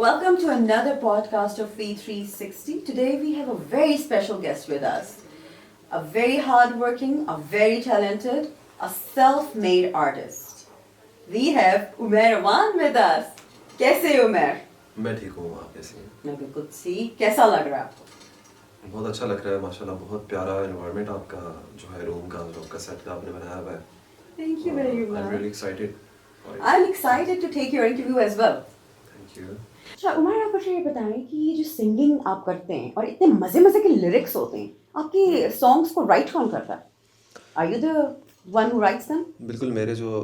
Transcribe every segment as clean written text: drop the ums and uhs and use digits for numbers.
Welcome to another podcast of V360. Today we have a very special guest with us. A very hardworking, a very talented, a self-made artist. We have Umair Aman with us. कैसे हो उमर? मैं ठीक हूँ, आप कैसी हैं? मैं बिल्कुल ठीक. कैसा लग रहा है आपको? बहुत अच्छा लग रहा है माशाल्लाह. बहुत प्यारा एनवायरनमेंट आपका जो है, रूम का जो आपका सेट आपने बनाया हुआ है. Thank you very much. I'm really excited. I'm excited to take your interview as well. Thank you. अच्छा उमर, आप मुझे ये बताएं कि ये जो सिंगिंग आप करते हैं और इतने मज़े मज़े के लिरिक्स होते हैं, आपके सॉन्ग्स को राइट कौन करता है? Are you the one who writes them? बिल्कुल. मेरे जो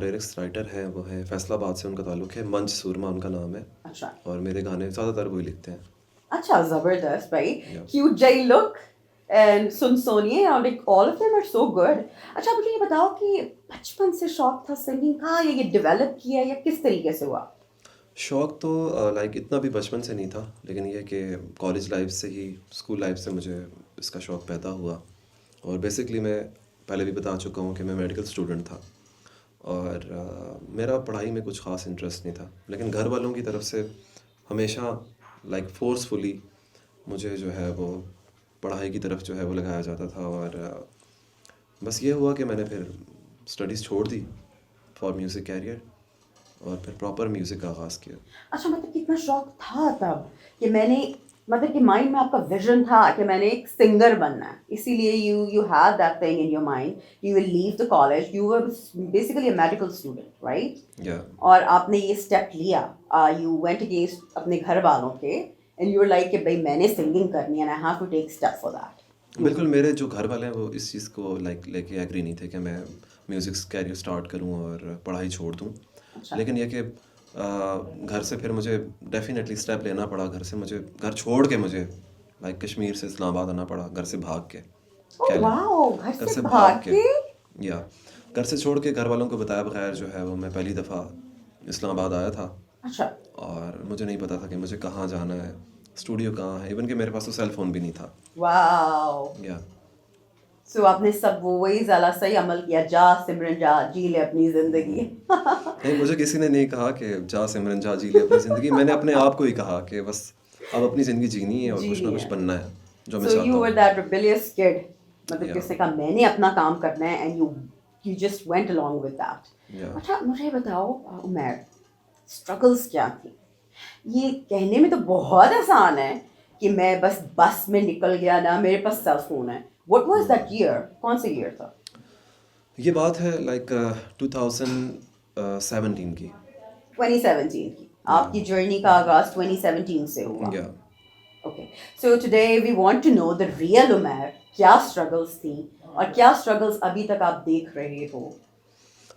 लिरिक्स राइटर हैं वो है फैसलाबाद से उनका ताल्लुक़ है. मंच सूरमा उनका नाम है. अच्छा. और मेरे गाने ज़्यादातर वही लिखते हैं. अच्छा, ज़बरदस्त भाई. Yeah. Cute J look and सुन सोनिए और like all of them are so good. अच्छा मुझे ये बताओ कि बचपन से शौक था सिंगिंग का या ये डेवलप किया या किस तरीके से हुआ? शौक़ तो लाइक इतना भी बचपन से नहीं था, लेकिन ये कि कॉलेज लाइफ से ही, स्कूल लाइफ से मुझे इसका शौक़ पैदा हुआ. और बेसिकली मैं पहले भी बता चुका हूँ कि मैं मेडिकल स्टूडेंट था और मेरा पढ़ाई में कुछ ख़ास इंटरेस्ट नहीं था, लेकिन घर वालों की तरफ से हमेशा लाइक फोर्सफुली मुझे जो है वो पढ़ाई की तरफ जो है वो लगाया जाता था. और बस ये हुआ कि मैंने फिर स्टडीज़ छोड़ दी फॉर म्यूज़िक कैरियर और फिर प्रॉपर म्यूज़िक का आगाज़ किया. अच्छा मतलब कितना शौक था तब कि मैंने मतलब कि माइंड में आपका विजन था कि मैंने एक सिंगर बनना है, इसीलिए you had that thing in your mind. You will leave the college. You were basically a medical student, right? Yeah. और आपने ये स्टेप लिया. You went against अपने घर वालों के and you were like कि भाई मैंने सिंगिंग करनी है and I have to take step for that. बिल्कुल. मेरे जो घर वाले हैं वो इस चीज़ को लाइक लेके एग्री नहीं थे कि मैं म्यूज़िक कैरियर स्टार्ट करूं और पढ़ाई छोड़ दूं. अच्छा. लेकिन ये कि घर से फिर मुझे डेफिनेटली स्टेप लेना पड़ा. घर से मुझे घर छोड़ के मुझे लाइक कश्मीर से इस्लामाबाद आना पड़ा, घर से भाग के. Oh wow, घर से भाग के? या घर से छोड़ के घर वालों को बताया बगैर जो है वो मैं पहली दफ़ा इस्लामाबाद आया था. अच्छा. और मुझे नहीं पता था कि मुझे कहाँ जाना है, स्टूडियो कहाँ है, इवन कि मेरे पास तो सेल फ़ोन भी नहीं था. Wow. या सो आपने सब वो वही ज़रा सही अमल किया. जा सिमरन जा, जी ले अपनी ज़िंदगी. नहीं, मुझे किसी ने नहीं कहा कि जा सिमरन जा जी ले अपनी ज़िंदगी. मैंने अपने आप को ही कहा कि बस अब अपनी ज़िंदगी जीनी है और कुछ ना कुछ बनना है जो मैं So चाहता you were हूँ. that rebellious kid. मतलब Yeah. किसने कहा मैंने अपना काम करना है and you just went along with that. Yeah. अच्छा मुझे बताओ उमर, स्ट्रगल्स क्या थी? ये कहने में तो बहुत आसान है कि मैं बस में निकल गया ना, मेरे पास सेल फोन है. What was that year? कौन सा year था? ये बात है लाइक 2017 की. 2017 की. आपकी जर्नी का आगाज 2017 से हुआ. या Okay. So today we want to know the real Umar. क्या स्ट्रगल्स थी और क्या स्ट्रगल्स अभी तक आप देख रहे हो?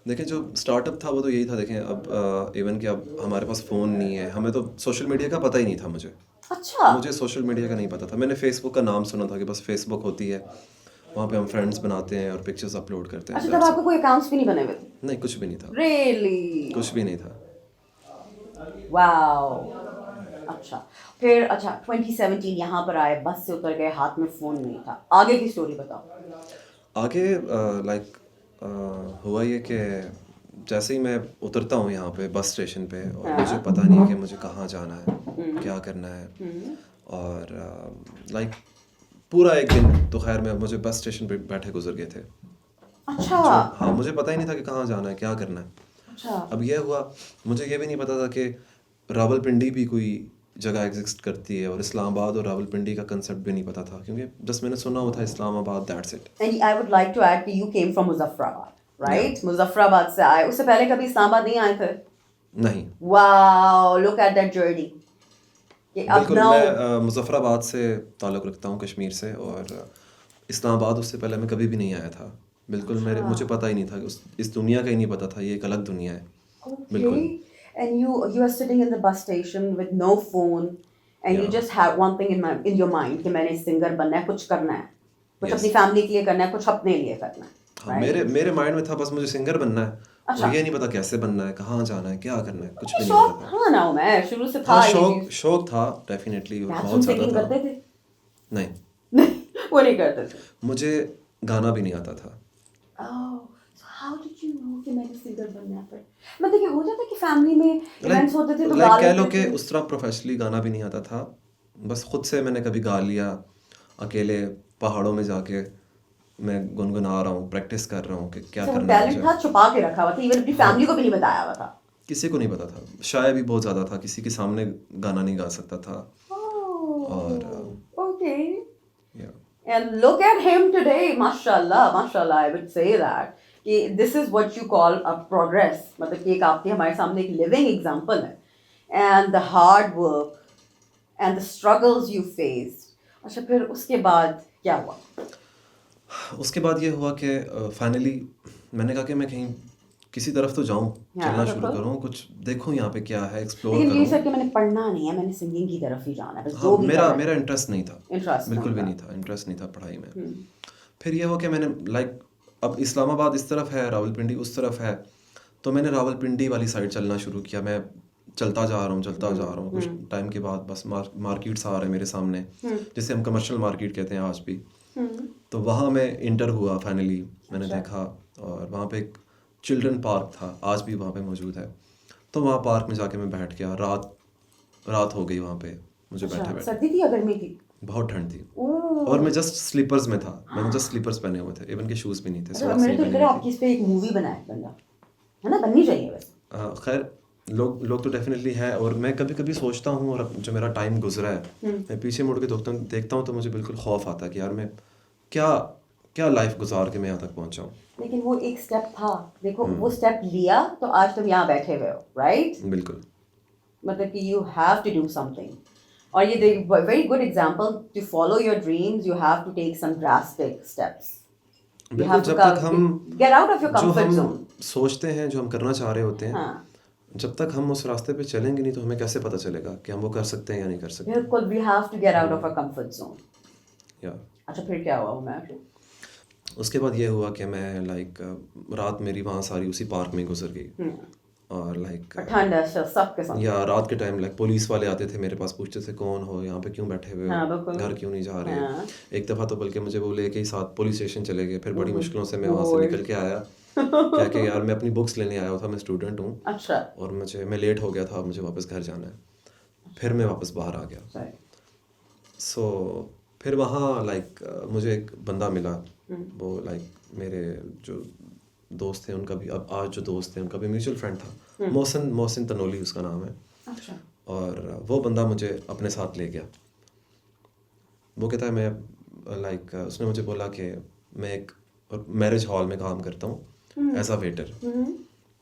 देखिए, जो स्टार्टअप था वो तो यही था. देखें अब इवन कि अब हमारे पास फ़ोन नहीं है, हमें तो सोशल मीडिया का पता ही नहीं था. अच्छा. मुझे सोशल मीडिया का नहीं पता था. मैंने फेसबुक का नाम सुना था कि बस फेसबुक होती है, वहाँ पे हम फ्रेंड्स बनाते हैं और पिक्चर्स अपलोड करते हैं. अच्छा तब आपको कोई अकाउंट्स भी नहीं बने हुए थे? नहीं, कुछ भी नहीं था. Really? कुछ भी नहीं था. Wow. अच्छा फिर 2017 यहाँ पर आए, बस से उतर गए, हाथ में फ़ोन नहीं था. आगे की स्टोरी बताओ. आगे लाइक हुआ ये कि जैसे ही मैं उतरता हूँ यहाँ पे बस स्टेशन पे और मुझे पता नहीं है कि मुझे कहाँ जाना है, क्या करना है. और लाइक पूरा एक दिन तो खैर मैं मुझे बस स्टेशन पे बैठे गुजर गए थे. अच्छा. हाँ, मुझे पता ही नहीं था कि कहाँ जाना है, क्या करना है. अच्छा. अब यह हुआ, मुझे ये भी नहीं पता था कि रावलपिंडी भी कोई जगह एग्जिस्ट करती है और इस्लामाबाद और रावलपिंडी का कंसेप्ट भी नहीं पता था, क्योंकि जस्ट मैंने सुना हुआ था Islamabad, that's it. And I would like to add कि you came from Muzaffarabad, right? Muzaffarabad से आए. उससे पहले कभी इस्लामाबाद नहीं आए थे? नहीं. Wow, look at that journey. कि अब बिल्कुल. now मैं मुजफ्फराबाद से ताल्लुक़ रखता हूँ, कश्मीर से. और इस्लामाबाद उससे पहले मैं कभी भी नहीं आया था. बिल्कुल मुझे पता ही नहीं था, इस दुनिया का ही नहीं पता था, ये एक अलग दुनिया है. बिल्कुल. okay. And you are sitting in the bus station with no phone and you Yeah. just have one thing in your mind कि मैंने सिंगर बनना है, कुछ करना है, कुछ Yes. अपनी फैमिली के लिए करना है, कुछ अपने लिए करना है. हाँ, मेरे माइंड में था बस मुझे सिंगर बनना है. अच्छा. और ये नहीं पता कैसे बनना है, कहाँ जाना है, क्या करना है, कुछ भी नहीं शौक पता था. था ना उमर, शुरू से था हाँ, ये चीज़. शौक था डेफिनेटली, बाथरूम बहुत सिंगिंग ज़्यादा करते था. थे? नहीं, नहीं वो नहीं करते थे. मुझे गाना भी नहीं आता था. Oh, so how did you know कि मैंने सिंगर बनना है फिर? मतलब कि हो जाता है कि फैमिली में इवेंट्स होते थे तो गा लाइक कह लो लेते कि थे? उस तरह प्रोफेशनली गाना भी नहीं आता था, बस खुद से मैंने कभी गा लिया, अकेले पहाड़ों में जाके मैं गुनगुना रहा हूँ, प्रैक्टिस कर रहा हूँ कि क्या अच्छा, वो करना है टैलेंट मुझे। था, छुपा के रखा हुआ था, इवन अपनी हाँ, फैमिली को भी नहीं बताया हुआ था? किसी को नहीं पता था, शाय भी बहुत ज़्यादा था, किसी के सामने गाना नहीं गा सकता था। और Oh, okay. या And look at him today, mashallah, mashallah, I would say that. कि this is what you call a progress. मतलब कि एक आपके हमारे सामने एक living example है. And the hard work and the struggles you faced. अच्छा, फिर उसके बाद क्या हुआ? उसके बाद ये हुआ कि फाइनली मैंने कहा कि मैं कहीं किसी तरफ तो जाऊँ, हाँ, चलना शुरू बिल्कुल। करूँ, कुछ देखूँ यहाँ पे क्या है, एक्सप्लोर लेकिन ये करूँ। सर कि मैंने पढ़ना नहीं है, मैंने सिंगिंग की तरफ ही जाना है, बस हाँ, जो भी मेरा करना मेरा है। इंटरेस्ट नहीं था, इंटरेस्ट बिल्कुल नहीं भी था। नहीं था, इंटरेस्ट नहीं था पढ़ाई में। फिर ये हो कि मैंने लाइक अब इस्लामाबाद इस तरफ है, रावलपिंडी उस तरफ है, तो मैंने रावलपिंडी वाली साइड चलना शुरू किया। मैं चलता जा रहा हूँ, चलता जा रहा हूँ, कुछ टाइम के बाद बस मार्केट्स आ रहे हैं मेरे सामने, जिसे हम कमर्शियल मार्केट कहते हैं आज भी। तो वहाँ मैं इंटर हुआ फाइनली, मैंने अच्छा। देखा, और वहाँ पे एक चिल्ड्रन पार्क था, आज भी वहाँ पे मौजूद है। तो वहाँ पार्क में जाके मैं बैठ गया, रात हो गई वहाँ पे मुझे बैठे अच्छा, बैठे। सर्दी थी या गर्मी थी? बहुत ठंड थी, ओह। और मैं जस्ट स्लीपर्स में था, मैंने जस्ट स्लीपर्स पहने हुए थे, इवन के शूज़ भी नहीं थे, अच्छा, सॉक्स मैंने नहीं तो पहनी इधर हुई आपकी थी। इस पे एक मूवी बनाया बंदा, है ना? बननी चाहिए वैसे। खैर लोग तो डेफिनेटली है, और मैं कभी कभी सोचता हूँ, और अब जो मेरा टाइम गुजरा है, मैं पीछे मुड़ के देखता हूँ तो मुझे बिल्कुल खौफ आता है कि यार मैं क्या क्या लाइफ गुजार के मैं यहाँ तक पहुँचा हूँ। लेकिन वो एक स्टेप था, देखो वो स्टेप लिया तो आज तुम यहाँ बैठे हुए हो, राइट? बिल्कुल मतलब कि you have to do something. और ये very good example, to follow your dreams you have to take some drastic steps. You बिल्कुल, हैव टू जब तक हम गेट आउट ऑफ योर जो कंफर्ट हम जोन। सोचते हैं, जो हम करना चाह रहे होते हैं, हाँ, जब तक हम उस रास्ते पे चलेंगे नहीं तो हमें कैसे पता चलेगा कि हम वो कर सकते हैं या नहीं कर सकते। बिल्कुल, we have to get out of a comfort zone. या अच्छा, फिर क्या हुआ उमर? उसके बाद ये हुआ कि मैं लाइक रात मेरी वहाँ सारी उसी पार्क में गुजर गई, और लाइक ठंड है सबके साथ। या रात के टाइम लाइक पुलिस वाले आते थे मेरे पास, पूछते थे कौन हो, यहाँ पे क्यों बैठे हुए हाँ, हो, बिल्कुल। घर क्यों नहीं जा रहे। हाँ। एक दफ़ा तो बल्कि मुझे वो लेके ही साथ पुलिस स्टेशन चले गए, फिर बड़ी मुश्किलों से मैं वहाँ से ओह। निकल के आया। क्या कि यार मैं अपनी बुक्स लेने आया था, मैं स्टूडेंट हूँ, अच्छा। और मैं लेट हो गया था, मुझे वापस घर जाना है। फिर मैं वापस बाहर आ गया। सही। सो फिर वहाँ लाइक मुझे एक बंदा मिला, वो लाइक मेरे जो दोस्त थे उनका भी, अब आज जो दोस्त थे उनका भी म्यूचुअल फ्रेंड था, मोहसिन तनोली उसका नाम है। अच्छा। और वो बंदा मुझे अपने साथ ले गया। वो कहता है मैं लाइक उसने मुझे बोला कि मैं एक मैरिज हॉल में काम करता हूँ एज अ वेटर,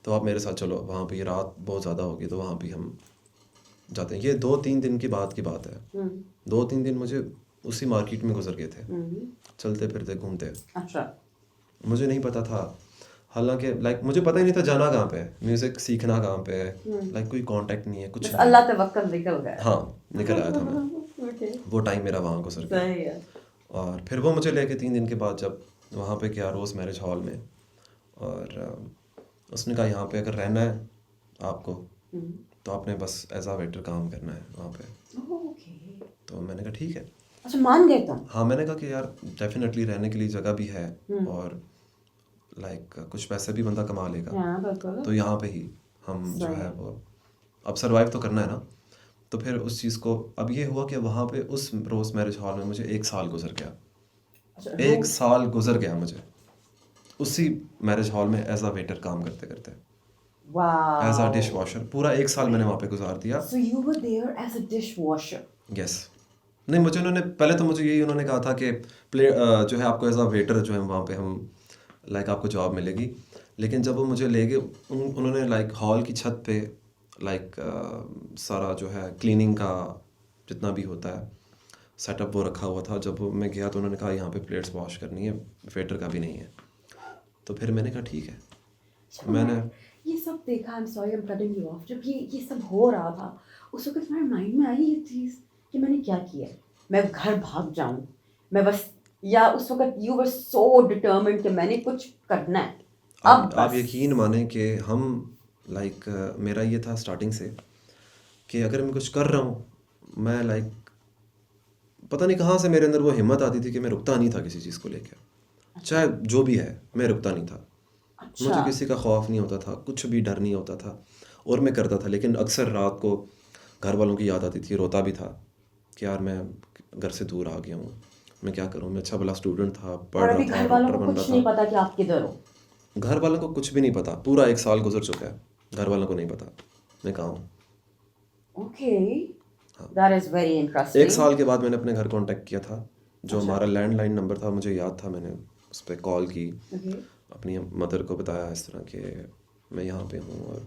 तो आप मेरे साथ चलो वहाँ पे, रात बहुत ज़्यादा होगी तो वहाँ भी हम जाते हैं। ये 2-3 दिन की बात है। 2-3 दिन मुझे उसी मार्केट में गुजर गए थे, चलते फिरते घूमते। अच्छा। मुझे नहीं पता था, हालांकि लाइक मुझे पता ही नहीं था जाना कहाँ पे है, म्यूज़िक सीखना कहाँ पे है, लाइक कोई कांटेक्ट नहीं है, कुछ बस नहीं। अल्लाह तवक्कल निकल गया। हाँ, निकल आया था मैं, ओके। वो टाइम मेरा वहाँ गुजर गया। सही है। और फिर वो मुझे लेके 3 दिन के बाद जब वहाँ पे गया रोज़ मैरिज हॉल में, और उसने कहा यहाँ पे अगर रहना है आपको तो आपने बस एज आ वेटर काम करना है वहाँ पे। ओके। तो मैंने कहा ठीक है। अच्छा, मान गए तुम? हाँ, मैंने कहा कि यार डेफिनेटली रहने के लिए जगह भी है, और लाइक कुछ पैसे भी बंदा कमा लेगा, हाँ, बिल्कुल। तो यहाँ पे ही हम जो है वो अब सरवाइव तो करना है ना। तो फिर उस चीज़ को, अब ये हुआ कि वहाँ पे उस रोज़ मैरिज हॉल में मुझे 1 साल गुजर गया। अच्छा, 1 साल गुजर गया मुझे उसी मैरिज हॉल में एज अ वेटर काम करते करते, वाह। As a dish washer. पूरा 1 साल मैंने वहाँ पे गुजार दिया। So you were there as a dishwasher. Yes. नहीं, मुझे उन्होंने पहले तो मुझे यही उन्होंने कहा था कि जो है आपको एज अ वेटर जो है वहाँ पे हम लाइक आपको जॉब मिलेगी। लेकिन जब वो मुझे ले गए उन्होंने लाइक हॉल की छत पे लाइक सारा जो है क्लीनिंग का जितना भी होता है सेटअप वो रखा हुआ था। जब मैं गया तो उन्होंने कहा यहाँ पे प्लेट्स वॉश करनी है, वेटर का भी नहीं है। तो फिर मैंने कहा ठीक है। मैंने ये सब देखा, I am sorry I am cutting you of, जब ये सब हो रहा था उस वक्त तुम्हारे माइंड में आई ये चीज़ कि मैंने क्या किया, मैं घर भाग जाऊं, मैं बस, या उस वक्त यू वर सो डिटर्मिन्ड कि मैंने कुछ करना है अब आप बस? यकीन माने कि हम लाइक मेरा ये था स्टार्टिंग से कि अगर मैं कुछ कर रहा हूँ, मैं लाइक पता नहीं कहाँ से मेरे अंदर वो हिम्मत आती थी कि मैं रुकता नहीं था किसी चीज़ को लेकर, चाहे जो भी है मैं रुकता नहीं था। मुझे किसी का खौफ नहीं होता था, कुछ भी डर नहीं होता था, और मैं करता था। लेकिन अक्सर रात को घर वालों की याद आती थी, रोता भी था कि यार मैं घर से दूर आ गया हूँ, मैं क्या करूँ, मैं अच्छा भला स्टूडेंट था, पढ़ और रहा अभी था, घर वालों डॉक्टर को बन रहा कुछ नहीं था। पता कि आप किधर हो? घर वालों को कुछ भी नहीं पता, पूरा 1 साल गुजर चुका है, घर वालों को नहीं पता मैं कहाँ हूँ। ओके, दैट इज वेरी एक इंटरेस्टिंग। साल के बाद मैंने अपने घर कांटेक्ट किया था, जो अच्छा। हमारा लैंडलाइन नंबर था मुझे याद था, मैंने उस पर कॉल की, ओके। अपनी मदर को बताया इस तरह के मैं यहाँ पे हूँ, और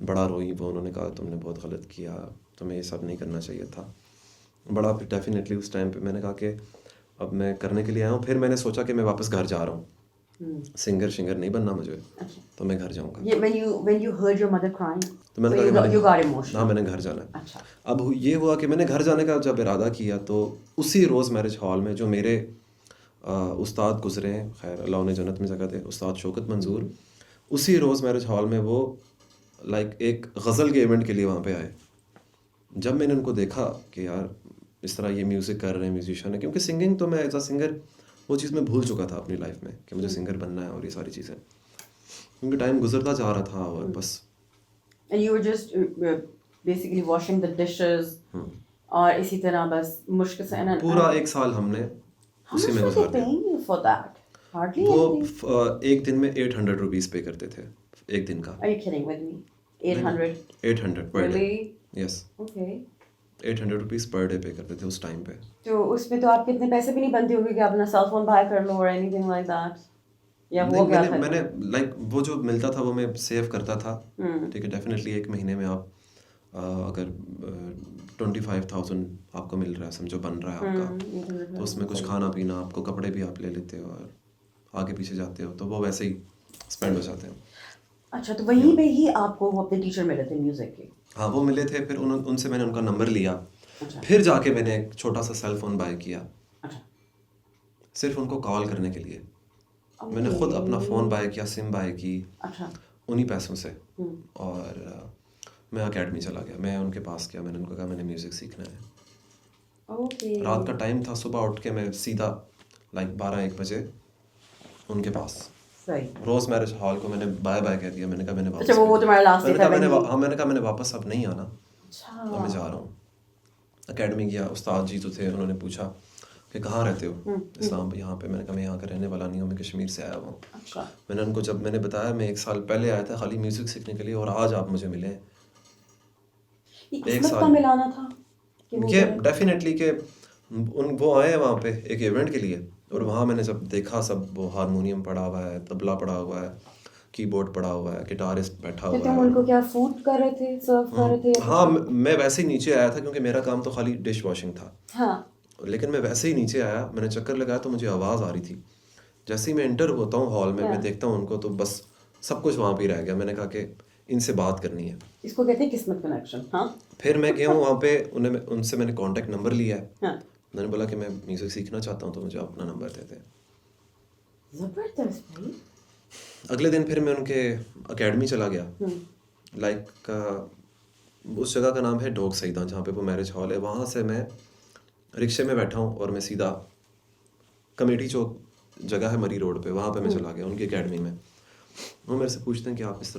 बड़ा रोई वो। उन्होंने कहा तुमने बहुत गलत किया, तुम्हें ये सब नहीं करना चाहिए था। बड़ा फिर डेफिनेटली उस टाइम पे मैंने कहा कि अब मैं करने के लिए आया हूँ। फिर मैंने सोचा कि मैं वापस घर जा रहा हूँ, सिंगर नहीं बनना मुझे, अच्छा। तो मैं घर जाऊँगा। ये when you heard your mother crying, तो मैंने so कहा कि you got हाँ emotional. मैंने घर जाना है। अच्छा। अब ये हुआ कि मैंने घर जाने का जब इरादा किया, तो उसी रोज़ मैरिज हॉल में जो मेरे उस्ताद गुजरे हैं, खैर अल्लाह उन्हें जन्नत में जगह दे, उस्ताद शौकत मंजूर, उसी रोज़ मैरिज हॉल में वो लाइक एक गज़ल के इवेंट के लिए वहाँ पे आए। जब मैंने उनको देखा कि यार इस तरह ये म्यूज़िक कर रहे हैं, म्यूजिशियन है, क्योंकि सिंगिंग तो मैं एज अ सिंगर वो चीज़ मैं भूल चुका था अपनी लाइफ में कि मुझे सिंगर बनना है और ये सारी चीज़ें, क्योंकि टाइम गुजरता जा रहा था और बस। And you were just basically washing the dishes और इसी तरह बस मुश्किल से पूरा 1 साल हमने How उसी much में were they गुजार दिया। paying you for that? Hardly वो anything. एक दिन में 800 रुपीज़ पे करते थे, एक दिन का। Are you kidding with me? 800? 800 per day. Really? Yes, Okay. 800 rupees per day पे करते थे उस टाइम पे। तो उसमें तो आपके इतने पैसे भी नहीं बनते होंगे कि आप अपना सेल फोन बाय कर लो or anything like that. या नहीं, वो क्या था? मैंने लाइक वो जो मिलता था वो मैं सेव करता था। हम्म। ठीक है, डेफिनेटली एक महीने में आप अगर 25,000 आपको मिल रहा है, समझो बन रहा है आपका, तो उसमें कुछ खाना पीना, आपको कपड़े भी आप ले लेते हो और आगे पीछे जाते हो, तो वो वैसे ही स्पेंड हो जाते हैं। अच्छा, तो वहीं पे ही आपको वो अपने टीचर मिले थे म्यूजिक के? हाँ, वो मिले थे, फिर उनसे मैंने उनका नंबर लिया, अच्छा। फिर जाके मैंने एक छोटा सा सेल फोन बाय किया, अच्छा। सिर्फ उनको कॉल करने के लिए। मैंने खुद अपना फ़ोन बाय किया, सिम बाय की, अच्छा। उन्हीं पैसों से, और मैं अकेडमी चला गया। मैं उनके पास गया, मैंने उनको कहा मैंने म्यूज़िक सीखना है। ओके। रात का टाइम था, सुबह उठ के मैं सीधा लाइक 12-1 बजे उनके पास। सही। रोज़ मैरिज हॉल को मैंने बाय बाय कह दिया। मैंने कहा मैंने वापस अच्छा, वो तुम्हारा लास्ट मैंने डे था कहा वहीं? हाँ, मैंने कहा मैंने वापस अब नहीं आना, अच्छा। अब मैं जा रहा हूँ। अकेडमी गया, उस्ताद जी जो थे उन्होंने पूछा कि कहाँ रहते हो? इस्लाम यहाँ पे। मैंने कहा मैं यहाँ का रहने वाला नहीं हूँ, मैं कश्मीर से आया हुआ हूँ। अच्छा। मैंने उनको जब मैंने बताया मैं 1 साल पहले आया था खाली म्यूज़िक सीखने के लिए, और आज आप मुझे मिले। ये एक किस्मत का साल मिलाना था कि वो ये गए? डेफिनेटली कि वो आए हैं वहाँ पे एक इवेंट के लिए, और वहाँ मैंने जब देखा सब, वो हारमोनियम पड़ा हुआ है, तबला पड़ा हुआ है, कीबोर्ड पड़ा हुआ है, गिटारिस्ट बैठा तो हुआ तुम है। उनको क्या फूड कर रहे थे, सर्व कर रहे थे या हाँ, कुछ? मैं वैसे ही नीचे आया था क्योंकि मेरा काम तो खाली डिश वॉशिंग था। हाँ। लेकिन मैं वैसे ही नीचे आया, मैंने चक्कर लगाया तो मुझे आवाज़ आ रही थी। जैसे ही मैं एंटर होता हूँ हॉल में, मैं देखता हूँ उनको, तो बस सब कुछ वहाँ पे ही रह गया। मैंने कहा कि इनसे बात करनी है। इसको कहते हैं किस्मत कनेक्शन। हाँ। फिर मैं गया हूँ वहाँ पे, उनसे मैंने कांटेक्ट नंबर लिया है। हाँ। मैंने बोला कि मैं म्यूज़िक सीखना चाहता हूँ, तो मुझे अपना नंबर दे दें। जबरदस्त भाई। अगले दिन फिर मैं उनके अकेडमी चला गया। लाइक उस जगह का नाम है डोग सईदा, जहाँ पे वो मैरिज हॉल है। वहाँ से मैं रिक्शे में बैठा हूँ और मैं सीधा कमेटी चौक जगह है मरी रोड पे, वहाँ पे मैं चला गया उनकी अकेडमी में। वो मेरे से पूछते हैं कि आप इस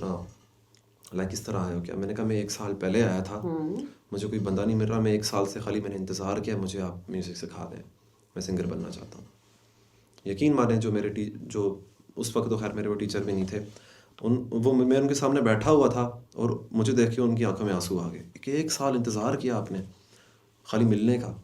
तरह आए हो क्या? मैंने कहा मैं 1 साल पहले आया था, मुझे कोई बंदा नहीं मिल रहा, मैं 1 साल से खाली मैंने इंतज़ार किया मुझे आप म्यूज़िक सिखा दें, मैं सिंगर बनना चाहता हूँ। यकीन माने जो जो उस वक्त तो खैर मेरे वो टीचर भी नहीं थे, मैं उनके सामने बैठा हुआ था और मुझे देख के उनकी आंखों में आंसू आ गए कि 1 साल इंतज़ार किया आपने खाली मिलने का।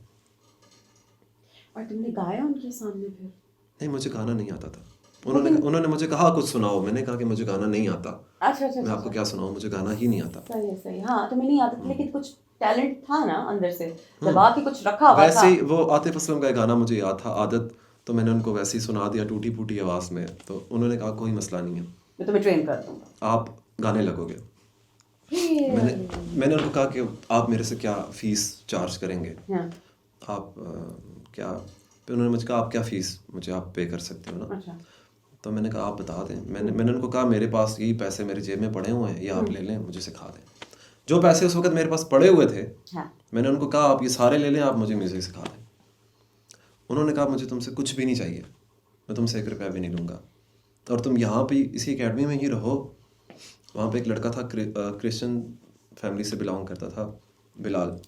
और तुमने गाया उनके सामने फिर? नहीं, मुझे गाना नहीं आता था। उन्होंने मुझे कहा कुछ सुनाओ, मैंने कहा कि मुझे गाना नहीं आता। अच्छा अच्छा मैं अच्छा। आपको क्या सुनाऊँ, मुझे गाना ही नहीं आता। सही है सही। हाँ, तुम्हें नहीं आता था, लेकिन कुछ टैलेंट था ना अंदर से, दबा के कुछ रखा हुआ था। वैसे ही वो आतिफ असलम का एक गाना मुझे याद था, आदत, तो मैंने उनको वैसे ही सुना दिया टूटी फूटी आवाज़ में। तो उन्होंने कहा कोई मसला नहीं है, मैं तुम्हें ट्रेन कर दूंगा, आप गाने लगोगे। मैंने उनको कहा कि आप मेरे से क्या फ़ीस चार्ज करेंगे? हाँ। आप क्या? फिर उन्होंने मुझे कहा आप क्या फ़ीस मुझे आप पे कर सकते हो ना? अच्छा। तो मैंने कहा आप बता दें। मैंने उनको कहा मेरे पास यही पैसे मेरी जेब में पड़े हुए हैं, ये आप ले लें, मुझे सिखा दें। जो पैसे उस वक्त मेरे पास पड़े हुए थे, हाँ। मैंने उनको कहा आप ये सारे ले लें, आप मुझे म्यूज़िक सिखा दें। उन्होंने कहा मुझे तुमसे कुछ भी नहीं चाहिए, मैं तुमसे 1 रुपया भी नहीं लूँगा, और तुम यहाँ पे इसी एकेडमी में ही रहो। वहाँ पे एक लड़का था, क्रिश्चियन फैमिली से बिलोंग करता था, बिलाल।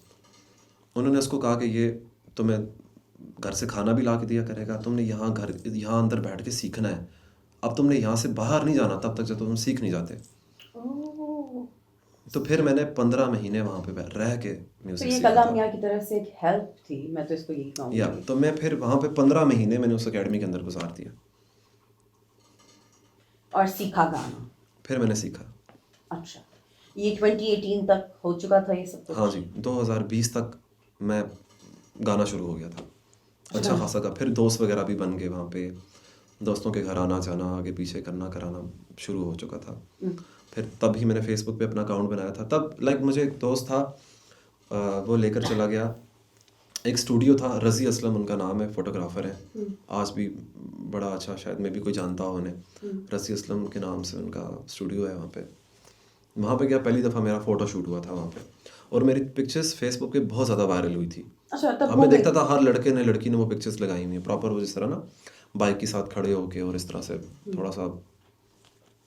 उन्होंने उसको कहा कि ये तुम्हें घर से खाना भी ला के दिया करेगा, तुमने यहाँ अंदर बैठ के सीखना है। अब तुमने यहाँ से बाहर नहीं जाना तब तक जब तुम सीख नहीं जाते। तो फिर मैंने 15 महीने वहाँ पे रह के तो म्यूज़िक ये सीखा कलाम था। मियाँ की तरफ से एक हेल्प थी, मैं तो इसको यही या कहूँगी। तो मैं फिर वहाँ पे 15 महीने मैंने उस एकेडमी के अंदर गुजार दिया। और सीखा गाना। फिर मैंने सीखा। अच्छा, ये 2018 तक हो चुका था ये सब कुछ? हाँ जी, 2020 तक मैं गाना शुरू हो गया था। अच्छा खासा का फिर दोस्त वगैरह भी बन गए वहाँ पे। दोस्तों के घर आना जाना, आगे पीछे करना कराना शुरू हो चुका था। फिर तब ही मैंने फेसबुक पे अपना अकाउंट बनाया था। तब मुझे एक दोस्त था, वो लेकर चला गया। एक स्टूडियो था, रज़ी असलम उनका नाम है, फोटोग्राफर है। आज भी बड़ा अच्छा, शायद में भी कोई जानता हो उन्हें। रज़ी असलम के नाम से उनका स्टूडियो है वहाँ पे। वहाँ पे गया, पहली दफ़ा मेरा फ़ोटो शूट हुआ था वहाँ पे। और मेरी पिक्चर्स फेसबुक पे बहुत ज़्यादा वायरल हुई थी। अच्छा, तब अब मैं देखता था हर लड़के ने लड़की ने वो पिक्चर्स लगाई हुई हैं प्रॉपर, वो जिस तरह ना बाइक के साथ खड़े होके, और इस तरह से थोड़ा सा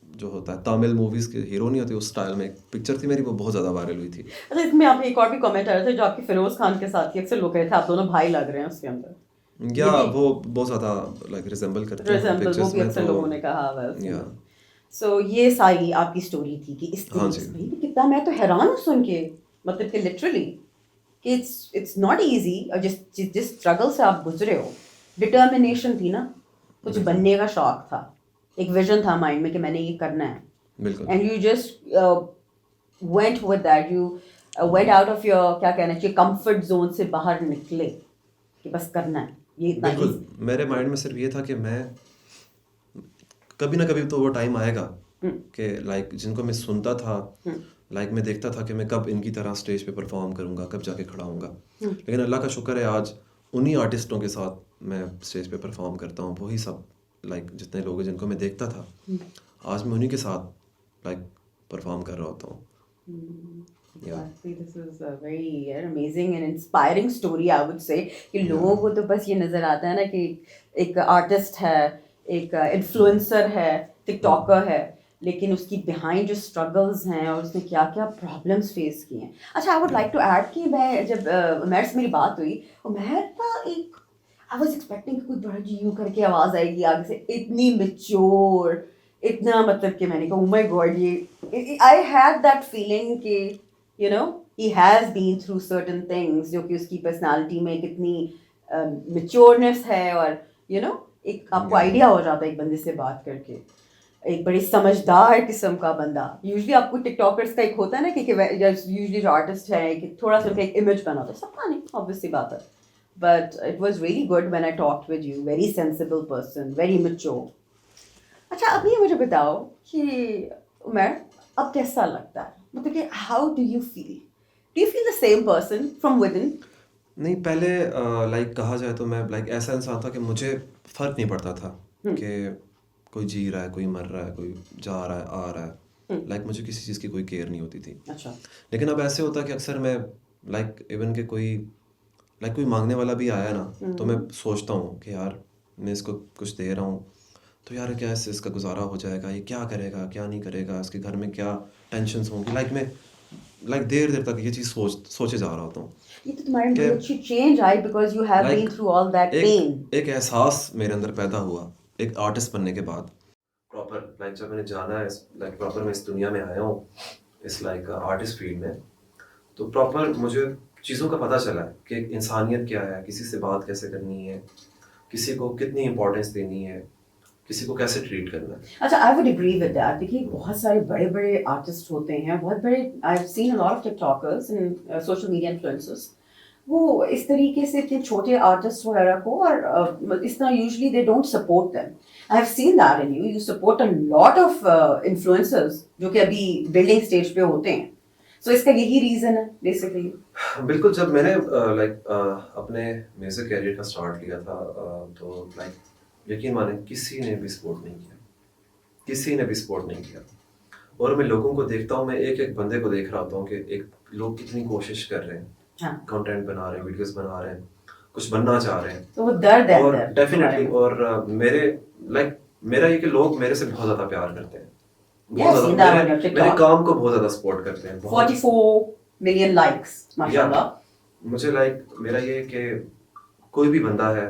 जो होता है तमिल मूवीज़ के हीरो नहीं होते उस स्टाइल में। एक पिक्चर थी मेरी, वो बहुत ज़्यादा वायरल हुई थी। अच्छा, इसमें आप एक और भी कमेंट आ रहे थे जो आपके फिरोज खान के साथ ही अक्सर लोग कह रहे थे आप दोनों भाई लग रहे हैं उसके अंदर। या ये भी वो बहुत ज़्यादा रिजेंबल करते हैं रिजेंबल, वो पिक्चर्स भी में, अक्सर तो लोगों ने कहा हुआ है उसमें। या सो ये सारी आपकी स्टोरी थी कि इस हाँ तरीके जी। से, भाई कितना मैं तो हैरान हूँ सुन के, मतलब कि लिटरली कि इट्स नॉट इजी। और जिस स्ट्रगल से आप गुजरे हो, डिटर्मिनेशन थी ना, कुछ बनने का शौक था, एक विजन था माइंड में कि मैंने ये करना है, बिल्कुल। And you just went with that, you went out of your, क्या कहना चाहिए, कंफर्ट जोन से बाहर निकले कि बस करना है ये इतना बिल्कुल, easy। मेरे माइंड में सिर्फ ये था कि मैं कभी ना कभी तो वो टाइम आएगा कि जिनको मैं सुनता था, मैं देखता था कि मैं कब इनकी तरह स्टेज पे परफॉर्म करूंगा, कब जाके खड़ा होऊंगा। लेकिन अल्लाह का शुक्र है, आज उन्हीं आर्टिस्टों के साथ मैं स्टेज पे परफॉर्म करता हूँ। वही सब जितने लोग हैं जिनको मैं देखता था, आज मैं उन्हीं के साथ परफॉर्म कर रहा होता हूँ। Exactly, this is a very amazing and inspiring story, I would say, कि लोगों को तो बस ये नज़र आता है ना कि एक आर्टिस्ट है, एक इन्फ्लुएंसर है, टिकटॉकर है, लेकिन उसकी बिहाइंड जो स्ट्रगल्स हैं और उसने क्या क्या प्रॉब्लम्स फेस किए हैं। अच्छा, I would like to add कि मैं जब उमैर से मेरी बात हुई, उमैर का एक, आई वाज एक्सपेक्टिंग कोई बड़ा जी यूं करके आवाज़ आएगी आगे से, इतनी मेच्योर, इतना, मतलब कि मैंने कहा ओ माय गॉड, ये आई हैड दैट फीलिंग कि you know he has been through certain things, जो कि उसकी पर्सनालिटी में कितनी मेच्योरनेस है, और एक आपको आइडिया हो जाता है एक बंदे से बात करके, एक बड़ी समझदार किस्म का बंदा। यूजुअली आपको टिकटॉकर्स का एक होता है ना कि यूजुअली जो आर्टिस्ट है कि थोड़ा सा एक इमेज बना होता है, सबका नहीं, ऑब्वियसली बात है, but it was really good when I talked with you, very sensible person, very mature. अच्छा, अब ये मुझे बताओ कि उमर, अब कैसा लगता है, मतलब कि how do you feel the same person from with in? नहीं, पहले कहा जाए तो मैं ऐसा इंसान था कि मुझे फ़र्क नहीं पड़ता था कि कोई जी रहा है, कोई मर रहा है, कोई जा रहा है, आ रहा है। मुझे किसी चीज़ की कोई केयर नहीं होती थी। अच्छा। लेकिन अब ऐसे होता है कि अक्सर मैं इवन के कोई मांगने वाला भी आया ना, तो मैं सोचता हूँ कि यार मैं इसको कुछ दे रहा हूँ, तो यार क्या इससे इसका गुजारा हो जाएगा, ये क्या करेगा, क्या नहीं करेगा, इसके घर में क्या टेंशन्स होंगी। मैं देर देर तक ये चीज़ सोचे जा रहा होता हूँ ये तो तुम्हारे में कि बड़ी अच्छी चेंज आई, because you have been through all that pain. एक एहसास मेरे अंदर पैदा हुआ एक आर्टिस्ट बनने के बाद। प्रॉपर जब मैंने जाना है, प्रॉपर मैं इस दुनिया में आया हूँ, इस आर्टिस्ट फील्ड में, तो प्रॉपर मुझे चीज़ों का पता चला है कि इंसानियत क्या है, किसी से बात कैसे करनी है, किसी को कितनी इम्पोर्टेंस देनी है, किसी को कैसे ट्रीट करना है। अच्छा, I would agree with that. देखिए, बहुत सारे बड़े बड़े आर्टिस्ट होते हैं, बहुत बड़े, I have seen a lot of TikTokers and social media influencers, वो इस तरीके से इतने छोटे आर्टिस्ट वगैरह को, और इस तरह usually they don't support them. I have seen that in you support a lot of influencers जो कि अभी बिल्डिंग स्टेज पे होते हैं। सो इसका यही रीजन है बेसिकली। बिल्कुल, जब मैंने अपने म्यूजिक कैरियर का स्टार्ट लिया था, तो यकीन माने किसी ने भी सपोर्ट नहीं किया, किसी ने भी सपोर्ट नहीं किया। और मैं लोगों को देखता हूँ, मैं एक एक बंदे को देख रहा होता हूँ कि एक लोग कितनी कोशिश कर रहे हैं, कंटेंट बना रहे हैं, वीडियोस बना रहे हैं, कुछ बनना चाह रहे हैं, तो वो दर्द है और अंदर डेफिनेटली, और मेरे मेरा ये कि लोग मेरे से बहुत ज़्यादा प्यार करते हैं, Yes, बहुत seen ज़्यादा that on your मेरे TikTok. काम को बहुत ज़्यादा सपोर्ट करते हैं, बहुत 44 million likes, माशाल्लाह. मुझे मेरा ये कि कोई भी बंदा है,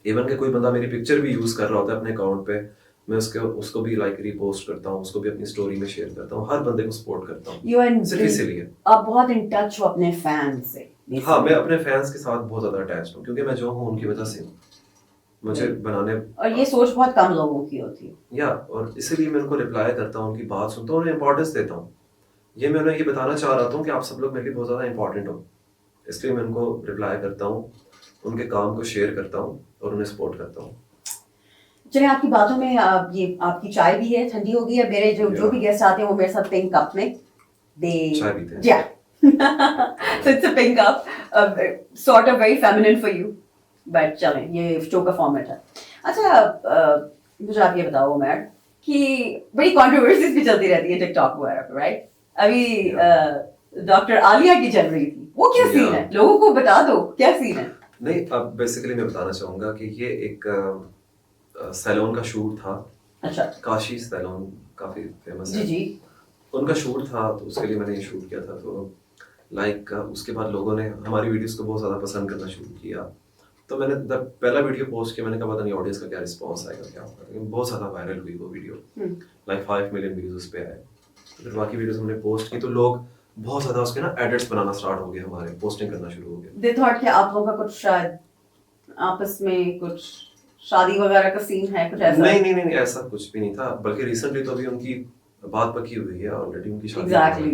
इवन कि कोई बंदा मेरी पिक्चर भी यूज़ कर रहा होता है अपने अकाउंट पे, मैं उसको भी रीपोस्ट करता हूँ, उसको भी अपनी स्टोरी में शेयर करता हूँ, हर बंदे को सपोर्ट करता हूँ, You and सिर्फ इसीलिए। आप बहुत in touch हो अपने फैन से. हाँ, मैं अपने फैंस के साथ बहुत ज़्यादा अटैच हूँ, क्योंकि मैं जो हूँ उनकी वजह से हूँ, मुझे बनाने। और ये सोच बहुत कम लोगों की होती है. और इसीलिए मैं उनको रिप्लाई करता हूँ, उनकी बात सुनता हूँ, उन्हें इंपॉर्टेंस देता हूँ। मैं उन्हें ये बताना चाह रहा था कि आप सब लोग मेरे लिए बहुत ज़्यादा इंपॉर्टेंट हो, इसलिए मैं उनको रिप्लाई करता हूँ, उनके काम को शेयर करता हूँ और उन्हें सपोर्ट करता हूँ। चलिए, आपकी बातों में ये आपकी चाय भी है, ठंडी हो गई है. मेरे जो भी गेस्ट आते हैं वो मेरे साथ पिंक कप में चाय पीते हैं. Yeah. So it's a pink cup, sort of very feminine for you. But चलें, ये शो का फॉर्मेट है. अच्छा, मुझे आप ये बताओ उमर कि बड़ी कंट्रोवर्सीज भी चलती रहती है टिकटॉक वगैरह पे, राइट? अभी डॉक्टर आलिया की चल रही थी, वो क्या सीन है? लोगों को बता दो क्या सीन है. नहीं, अब बेसिकली मैं बताना चाहूँगा कि ये एक सैलून का शूट था. अच्छा. काशी सैलून काफ़ी फेमस जी है. जी. उनका शूट था, तो उसके लिए मैंने ये शूट किया था. तो उसके बाद लोगों ने हमारी वीडियोस को बहुत ज़्यादा पसंद करना शुरू किया. तो मैंने जब पहला वीडियो पोस्ट किया, मैंने कहा पता नहीं ऑडियंस का क्या रिस्पॉन्स आएगा, क्या होगा. लेकिन बहुत ज़्यादा वायरल हुई वो वीडियो, 5 मिलियन व्यूज़ उस पे आए. तो फिर बाकी वीडियोस हमने पोस्ट की, तो लोग बहुत ज़्यादा उसके ना एडिट्स बनाना स्टार्ट हो गए, हमारे पोस्टिंग करना शुरू हो गए. दे थॉट कि आप लोगों का कुछ शायद आपस में कुछ शादी वगैरह का सीन है, कुछ ऐसा? नहीं, ऐसा कुछ भी नहीं था. बल्कि रिसेंटली तो अभी उनकी बात पकी हुई है ऑलरेडी, उनकी शादी.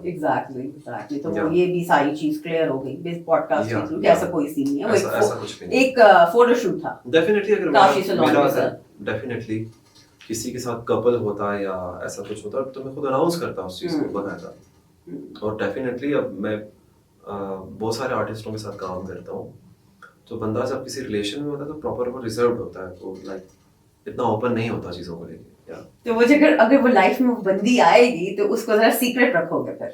एग्जैक्टली. तो ये भी सारी चीज क्लियर हो गई इस पॉडकास्ट के थ्रू कि ऐसा कोई सीन नहीं है. ऐसा कुछ भी नहीं. एक फोटोशूट था डेफिनेटली. अगर काशी सैलून के साथ, डेफिनेटली किसी के साथ कपल होता है या ऐसा कुछ होता है, तो मैं खुद अनाउंस करता हूँ उस चीज को, बताता. और डेफिनेटली अब मैं बहुत सारे आर्टिस्टों के साथ काम करता हूँ. तो बंदा जब किसी रिलेशन में होता है तो प्रॉपर वो रिजर्व होता है, तो इतना ओपन नहीं होता चीजों को लेके. तो मुझे अगर वो लाइफ में वो बंदी आएगी तो उसको जरा सीक्रेट रखोगे फिर?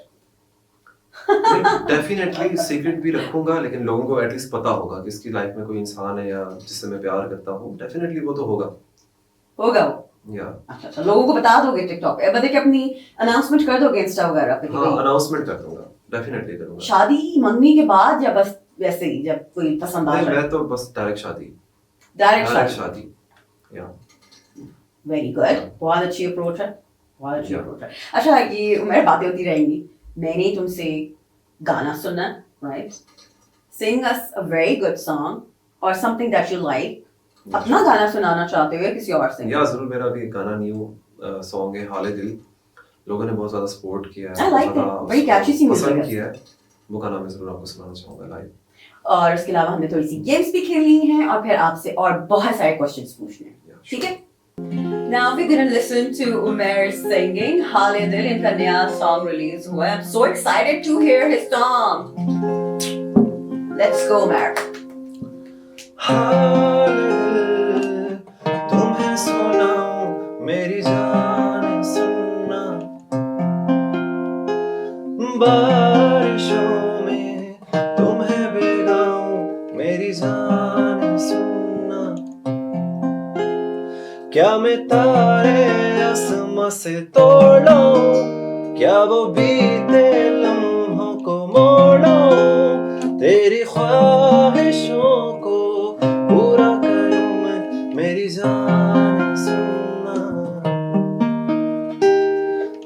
डेफिनेटली सीक्रेट भी रखूंगा, लेकिन लोगों को एटलीस्ट पता होगा कि इसकी लाइफ में कोई इंसान है या जिससे मैं प्यार करता हूँ. डेफिनेटली वो तो होगा वो. अच्छा, लोगों को बता दोगे टिकटॉक पे, मतलब कि अपनी अनाउंसमेंट कर दोगे इंस्टा वगैरह पे? हाँ, अनाउंसमेंट कर दूंगा, डेफिनेटली करूंगा. शादी मंगनी के बाद या बस वैसे ही जब कोई पसंद आ जाए? मैं तो बस डायरेक्ट शादी. या वेरी गुड. बहुत अच्छी अप्रोच है. अच्छा, ये मेरी बातें होती रहेंगी. मैंने तुमसे गाना सुनना, right? Sing us a very good song और समथिंग दैट यू लाइक. अपना गाना सुनाना चाहते हो या किसी और सिंगर? या जरूर. मेरा भी गाना न्यू सॉन्ग है, हाले दिल. लोगों ने बहुत ज्यादा सपोर्ट किया है, बड़ी कैची सी पसंद किया है. वो गाना मैं जरूर आपको सुनाना चाहूंगा लाइव. और इसके अलावा हमने थोड़ी सी गेम्स भी खेलनी है और फिर आपसे और बहुत सारे क्वेश्चंस पूछने हैं, ठीक है? Now we're gonna listen to Umair singing Hale Dil. इनका नया song release हुआ है. I'm so excited to hear his song. Let's go, Umair. हाले दिल तुम्हें सुनाऊं, मेरी जान सुनना. बारिशों में तुम्हें भिगाऊं, मेरी जान सुनना. क्या मैं तारे आसमां से तोड़ लूं, क्या वो बीते लम्हों को मोड़ लूं. तेरी ख्वाहिशों को पूरा करूं मैं, मेरी जान सुनना.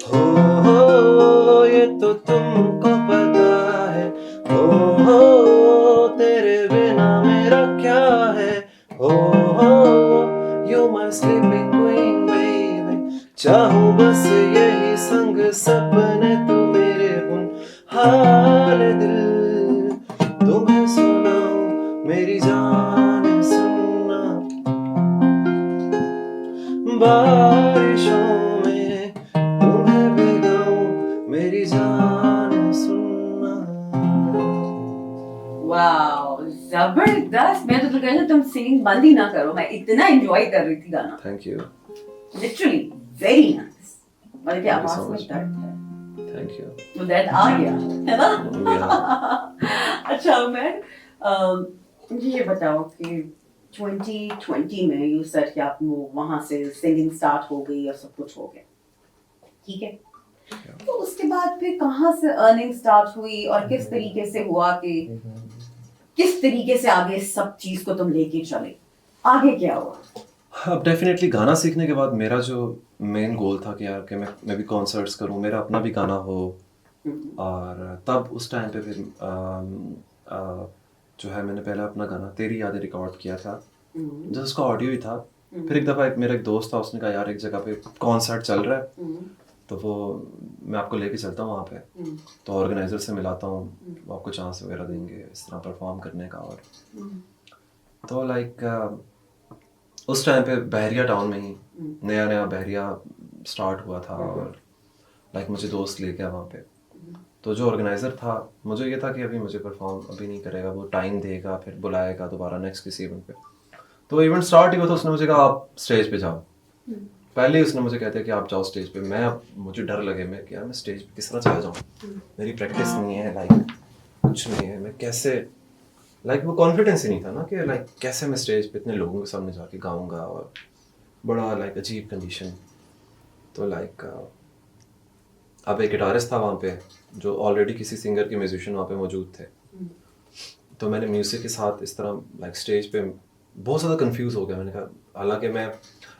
हो ये तो तुमको पता है. हो तेरे बिना मेरा क्या है. हो You my sleeping queen baby. चाहूं बस यही संग सपने तू मेरे हुन. हाले दिल तुम्हें सुनाऊं, मेरी जान सुनना. बारिशों में तुम्हें भिगाऊं, मेरी जान सुनना. वाओ, जबरदस्त. मैं तो कह रही तुम सिंगिंग बंद ही ना करो. मैं इतना एंजॉय कर रही थी गाना. Thank you. Literally very nice. मतलब कि Thank you आवाज so में much. दर्द है, थैंक यू. तो दर्द आ गया है ना? अच्छा, मैं मुझे ये बताओ कि 2020 में यू सेड कि आप वो वहाँ से सिंगिंग स्टार्ट हो गई और सब कुछ हो गया, ठीक है? तो उसके बाद फिर कहाँ से अर्निंग स्टार्ट हुई और किस तरीके से हुआ कि किस तरीके से आगे सब चीज को तुम लेके चले, आगे क्या हुआ? अब डेफिनेटली गाना सीखने के बाद मेरा जो मेन गोल था कि यार कि मैं भी कॉन्सर्ट्स करूँ, मेरा अपना भी गाना हो। और तब उस टाइम पे फिर जो है मैंने पहले अपना गाना तेरी यादें रिकॉर्ड किया था, जो उसका ऑडियो ही था। फिर एक दफ़ा मेरा एक दोस्त था, उसने कहा यार एक जगह पे कॉन्सर्ट चल रहा है, तो वो मैं आपको लेके चलता हूँ वहाँ पे, तो ऑर्गेनाइजर से मिलाता हूँ, वो आपको चांस वगैरह देंगे इस तरह परफॉर्म करने का। और तो लाइक उस टाइम पे बहरिया टाउन में ही नया नया बहरिया स्टार्ट हुआ था, और लाइक मुझे दोस्त ले गया वहाँ पे। तो जो ऑर्गेनाइज़र था, मुझे ये था कि अभी मुझे परफॉर्म अभी नहीं करेगा, वो टाइम देगा, फिर बुलाएगा दोबारा नेक्स्ट किसी इवेंट पे। तो इवेंट स्टार्ट ही हुआ तो उसने मुझे कहा आप स्टेज पे जाओ। पहले ही उसने मुझे कहते कि आप जाओ स्टेज पे। मुझे डर लगे, मैं कि यार मैं स्टेज पे किस तरह चला जाऊँ, मेरी प्रैक्टिस नहीं है, लाइक कुछ नहीं है, मैं कैसे, लाइक वो कॉन्फिडेंस ही नहीं था ना कि लाइक कैसे मैं स्टेज पे इतने लोगों के सामने जाके गाऊंगा, और बड़ा लाइक अजीब कंडीशन। तो लाइक अब एक गिटारिस्ट था वहाँ पे जो ऑलरेडी किसी सिंगर के म्यूजिशियन वहाँ पे मौजूद थे, तो मैंने म्यूज़िक के साथ इस तरह लाइक स्टेज पे बहुत ज़्यादा कंफ्यूज हो गया। मैंने कहा, हालांकि मैं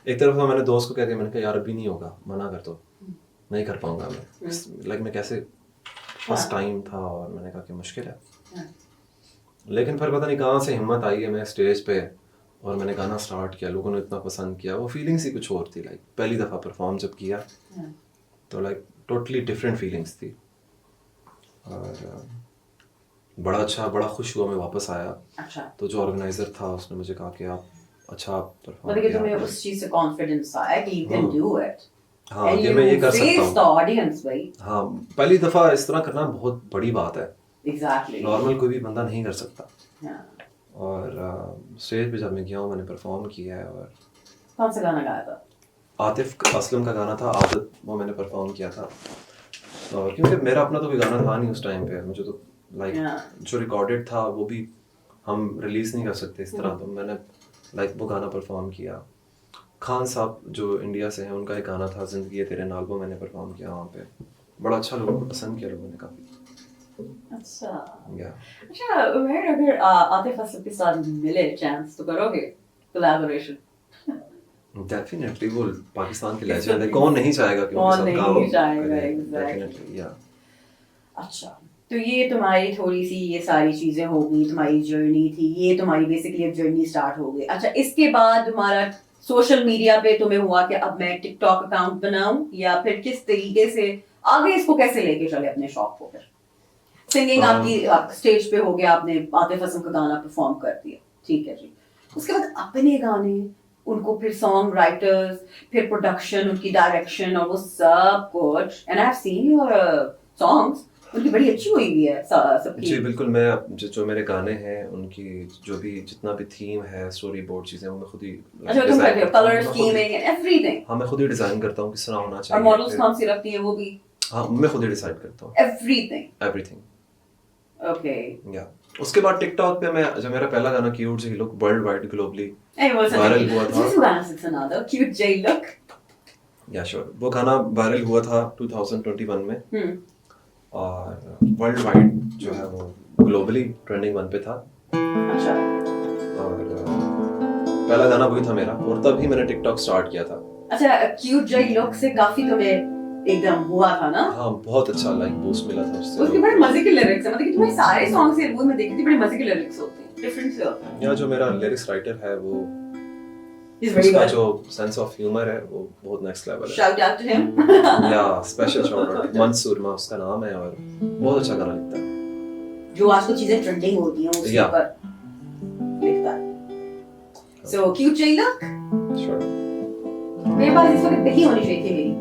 एक तरफ था, मैंने दोस्त को कह दिया, मैंने कहा यार अभी नहीं होगा, मना कर दो, नहीं कर पाऊंगा मैं, लाइक मैं कैसे, फर्स्ट टाइम था और मैंने कहा कि मुश्किल है। लेकिन फिर पता नहीं कहाँ से हिम्मत आई है, मैं स्टेज पे और मैंने गाना स्टार्ट किया, लोगों ने इतना पसंद किया, वो फीलिंग्स ही कुछ और थी। लाइक पहली दफ़ा परफॉर्म जब किया तो लाइक टोटली डिफरेंट फीलिंग्स थी, और बड़ा अच्छा, बड़ा खुश हुआ मैं वापस आया। अच्छा, तो जो ऑर्गेनाइजर था उसने मुझे कहा कि आप अच्छा परफॉर्म मतलब कि किया तुम्हें आपने। उस चीज से कॉन्फिडेंस आया कि यू कैन डू इट हाँ एंड कि मैं ये यू कर फेस द सकता हूँ। ऑडियंस, भाई। हाँ, पहली दफ़ा इस तरह करना बहुत बड़ी बात है, एग्जैक्टली, नॉर्मल कोई भी बंदा नहीं कर सकता। हाँ। और स्टेज पे जब मैं गया हूँ, मैंने परफॉर्म किया है, और कौन सा गाना गाया था? आतिफ असलम का गाना था आदत, वो मैंने परफॉर्म किया था। और क्योंकि मेरा अपना तो कोई गाना था नहीं उस टाइम पे, मुझे तो लाइक जो रिकॉर्डेड था वो भी हम रिलीज़ नहीं कर सकते इस तरह, तो मैंने लाइक वो गाना परफॉर्म किया। खान साहब जो इंडिया से हैं, उनका एक गाना था ज़िंदगी है तेरे नाल, वो मैंने परफॉर्म किया वहाँ पे, बड़ा अच्छा लोगों को पसंद किया लोगों ने काफ़ी। अच्छा, या अच्छा, मैं अगर आतिफ असलम के साथ मिले चांस तो करोगे कोलैबोरेशन? डेफिनेटली, वो पाकिस्तान के किस लेजेंड है, तरीके कौन से? नहीं चाहेगा कि कौन उनके साथ काम नहीं चाहेगा, करे। एग्जैक्टली। डेफिनेटली, या अच्छा, तो ये तुम्हारी थोड़ी सी ये सारी चीजें हो गई, तुम्हारी जर्नी थी, ये तुम्हारी बेसिकली अब जर्नी स्टार्ट हो गई। अच्छा, इसके बाद तुम्हारा सोशल मीडिया पे तुम्हें हुआ कि अब मैं टिकटॉक अकाउंट बनाऊं, या फिर किस तरीके से आगे इसको कैसे लेके चले अपने शौक को? फिर सिंगिंग आपकी स्टेज पे हो गया, आपने आतिफ असलम का गाना परफॉर्म कर दिया, ठीक है जी। उसके बाद अपने गाने, उनको फिर सॉन्ग राइटर्स, फिर प्रोडक्शन, उनकी डायरेक्शन और वो सब कुछ, and I have seen your songs, उनकी बड़ी अच्छी हुई हुई है सबकी। जी बिल्कुल, मैं जो मेरे गाने हैं उनकी जो भी जितना भी थीम है, स्टोरी बोर्ड चीज़ें, वो मैं खुद ही अच्छा, तुम करते हो कलर स्कीमिंग एंड एवरीथिंग? हाँ, मैं खुद ही डिज़ाइन करता हूँ किस तरह होना और चाहिए। मॉडल्स कौन सी रखती हैं वो भी? हाँ, मैं खुद ही डिसाइड करता हूँ एवरीथिंग? एवरीथिंग। ओके। या उसके बाद टिकटॉक पे मैं, जो मेरा पहला गाना क्यूट सी look world wide globally Hey, what's viral हुआ था। This one is another cute J look. या श्योर, वो गाना वायरल हुआ था 2021 में, और वर्ल्ड वाइड जो है वो ग्लोबली ट्रेंडिंग 1 पे था। अच्छा, और पहला गाना वही था मेरा, और तब ही मैंने टिकटॉक स्टार्ट किया था। अच्छा, क्यूट J look से काफी तुम्हें एकदम हुआ था ना? हाँ, बहुत अच्छा लाइक बूस्ट मिला था उससे। उसके बड़े मजे के लिरिक्स हैं, मतलब कि तुम्हारे सारे सॉन्ग्स से वो मैं देखी थी, बड़े मजे के लिरिक्स होते हैं, डिफरेंट से होते हैं। या जो मेरा लिरिक्स राइटर है वो, He's very उसका good. जो सेंस ऑफ ह्यूमर है वो बहुत नेक्स्ट लेवल है। Shout out to him. या स्पेशल शाउट आउट, मंसूर मा उसका नाम है, और बहुत अच्छा गाना लिखता है। जो आजकल चीजें ट्रेंडिंग होती हैं उसके Yeah. ऊपर लिखता है। So cute J look, sure, मेरे पास इस वक्त नहीं होनी चाहिए थी मेरी,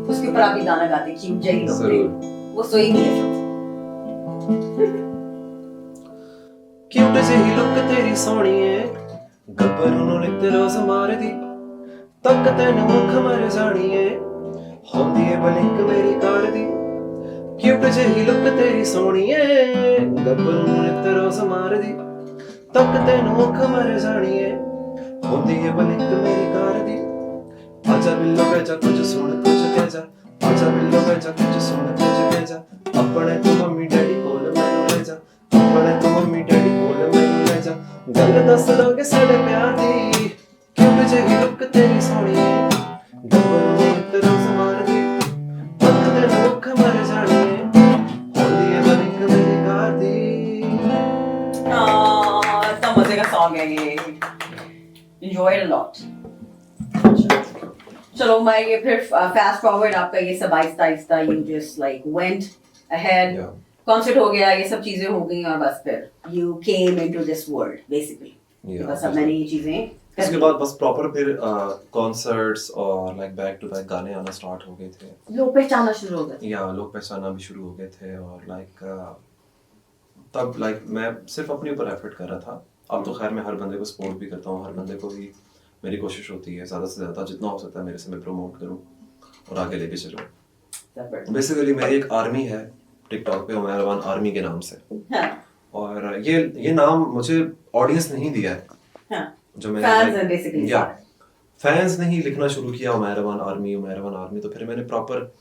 उसके ऊपर आप ये गाना गाते cute J look। जरूर। वो सोई नहीं है। क्यूट ਜਿਹੀ ਲੁੱਕ ਤੇਰੀ ਸੋਹਣੀ ਏ, ਗੱਭਰੂ ਨੂੰ ਨਿੱਤ ਰੋਜ਼ ਮਾਰਦੀ, ਤੱਕ ਤੈਨੂੰ ਅੱਖ ਮਰ ਜਾਣੀ ਏ, ਹੁੰਦੀ ਏ ਬਲਿੰਕ ਮੇਰੀ ਕਾੜਦੀ। क्यूट ਜਿਹੀ ਲੁੱਕ ਤੇਰੀ ਸੋਹਣੀ ਏ, ਗੱਭਰੂ ਨੂੰ ਨਿੱਤ ਰੋਜ਼ ਮਾਰਦੀ, ਤੱਕ ਤੈਨੂੰ ਅੱਖ ਮਰ ਜਾਣੀ ਏ, होंदी है बलिक मेरी कार दी आजा बिल्लो बेजा कुछ सुन कुछ कह जा आजा बिल्लो बेजा कुछ सुन कुछ कह जा अपने तू मम्मी डैडी कोल मैनू ले जा अपने तू मम्मी डैडी कोल मैनू ले जा गल दस दोगे साडे प्यार दी क्यों जेही लुक तेरी सोहणी गब्बरू तेरा समान दी पक दे मुख मर जाने होंदी है बलिक मेरी कार दी इतना मजे का सॉन्ग है ये, enjoy it a lot. चलो मैं ये फिर फास्ट फॉरवर्ड आपका ये सब Aahista Aahista you just like went ahead, Yeah. Concert हो गया, ये सब चीजें हो गई और बस फिर you came into this world basically. Yeah, बस अब मैंने ये चीजें उसके बाद बस प्रॉपर फिर कॉन्सर्ट्स और लाइक बैक टू बैक गाने आना स्टार्ट हो गए थे लोग पहचानना शुरू हो गए. या लोग पहचानना भी शुरू हो गए थे और लाइक तब लाइक मैं सिर्फ अपने ऊपर एफर्ट कर रहा था. अब तो खैर मैं हर बंदे को सपोर्ट भी करता हूँ, हर बंदे को ही मेरी कोशिश होती है ज़्यादा से ज़्यादा जितना हो सकता है मेरे से मैं प्रमोट करूँ और आगे लेके चलूँ. बेसिकली मेरी एक आर्मी है टिकटॉक पे, उमैर अमान आर्मी के नाम से. हाँ. और ये नाम मुझे ऑडियंस नहीं दिया है. हाँ. जो मैंने Fans हैं basically. या फैंस ने ही लिखना शुरू किया उमैर अमान आर्मी, तो फिर मैंने प्रॉपर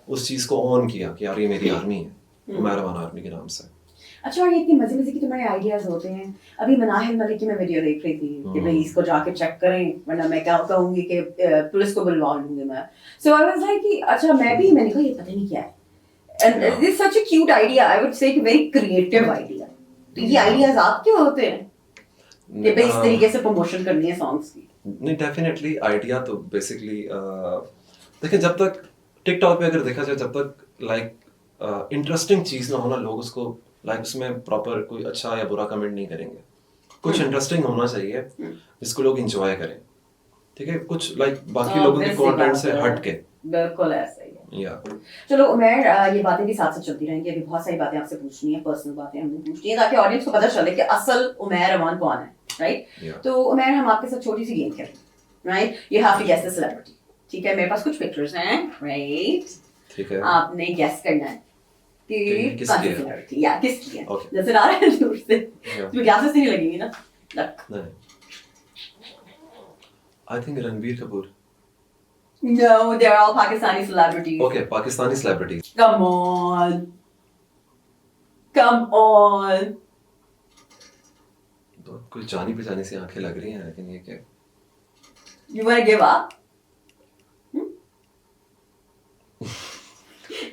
उस चीज़ को ऑन किया कि यार ये मेरी आर्मी है, उमैर अमान आर्मी के नाम से. अच्छा, और ये इतनी मजे मजे की तुम्हारे आइडियाज होते हैं. अभी मनाहिल मलिक की मैं वीडियो देख रही थी कि भाई इसको जाके चेक करें वरना मैं क्या कहूंगी कि पुलिस को बुलवा लूंगी मैं. सो आई वाज लाइक कि अच्छा मैंने कहा ये पता नहीं क्या है. And this such a cute idea, I would say कि वेरी क्रिएटिव आइडिया. तो ये आइडियाज आपके होते हैं कि भाई इस तरीके से प्रमोशन करनी है सॉन्ग्स की? नहीं, डेफिनेटली आइडिया तो बेसिकली देखिए जब तक टिकटॉक पे अगर देखा जाए जब तक लाइक इंटरेस्टिंग चीज़ ना होना लोग उसको लाइक उसमें प्रॉपर कोई अच्छा या बुरा कमेंट नहीं करेंगे. कुछ इंटरेस्टिंग होना चाहिए जिसको लोग एंजॉय करें. ठीक है, कुछ लाइक बाकी लोगों के कंटेंट से हट के. बिल्कुल ऐसा ही है. या चलो उमैर, ये बातें भी साथ साथ चलती रहेंगी. अभी बहुत सारी बातें आपसे पूछनी है, पर्सनल बातें हमने पूछनी है ताकि ऑडियंस को पता चले कि असल उमैर अमान कौन है. राइट? तो उमैर हम आपके साथ छोटी सी गेम खेलें. Right? You have to guess the celebrity. ठीक है, मेरे पास कुछ पिक्चर्स हैं. राइट? ठीक है, आपने गेस करना है कि किसकी है? सेलिब्रिटी या किसकी है. Okay. नजर आ रहा है दूर से? तुम्हें ग्लासेस नहीं लगेंगी ना? लग. नहीं, I think Ranbir Kapoor. No, they're all Pakistani celebrities. Okay, Pakistani celebrities. Come on. Come on. तो कुछ जानी पहचानी सी आंखें लग रही हैं, लेकिन ये क्या? You want to give up?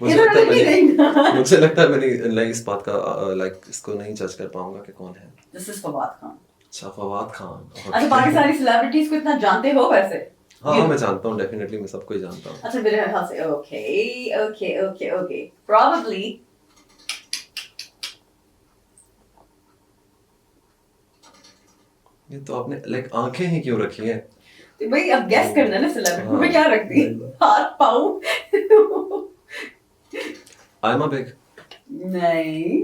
मुझे लगता है मैंने लाइक इस बात का लाइक इसको नहीं जज कर पाऊंगा कि कौन है. This is Fawad Khan. अच्छा, फवाद खान. अच्छा, पाकिस्तानी सेलिब्रिटीज को इतना जानते हो वैसे? हाँ, मैं जानता हूँ, डेफिनेटली मैं सबको ही जानता हूँ. अच्छा, मेरे ख्याल से okay. Probably. ये तो आपने लाइक आंखें ही क्यों रखी हैं? तो भाई अब गेस करना ना सेलिब्रिटी में क्या रखती है? हाथ पाँव? आयमा बेग. नहीं,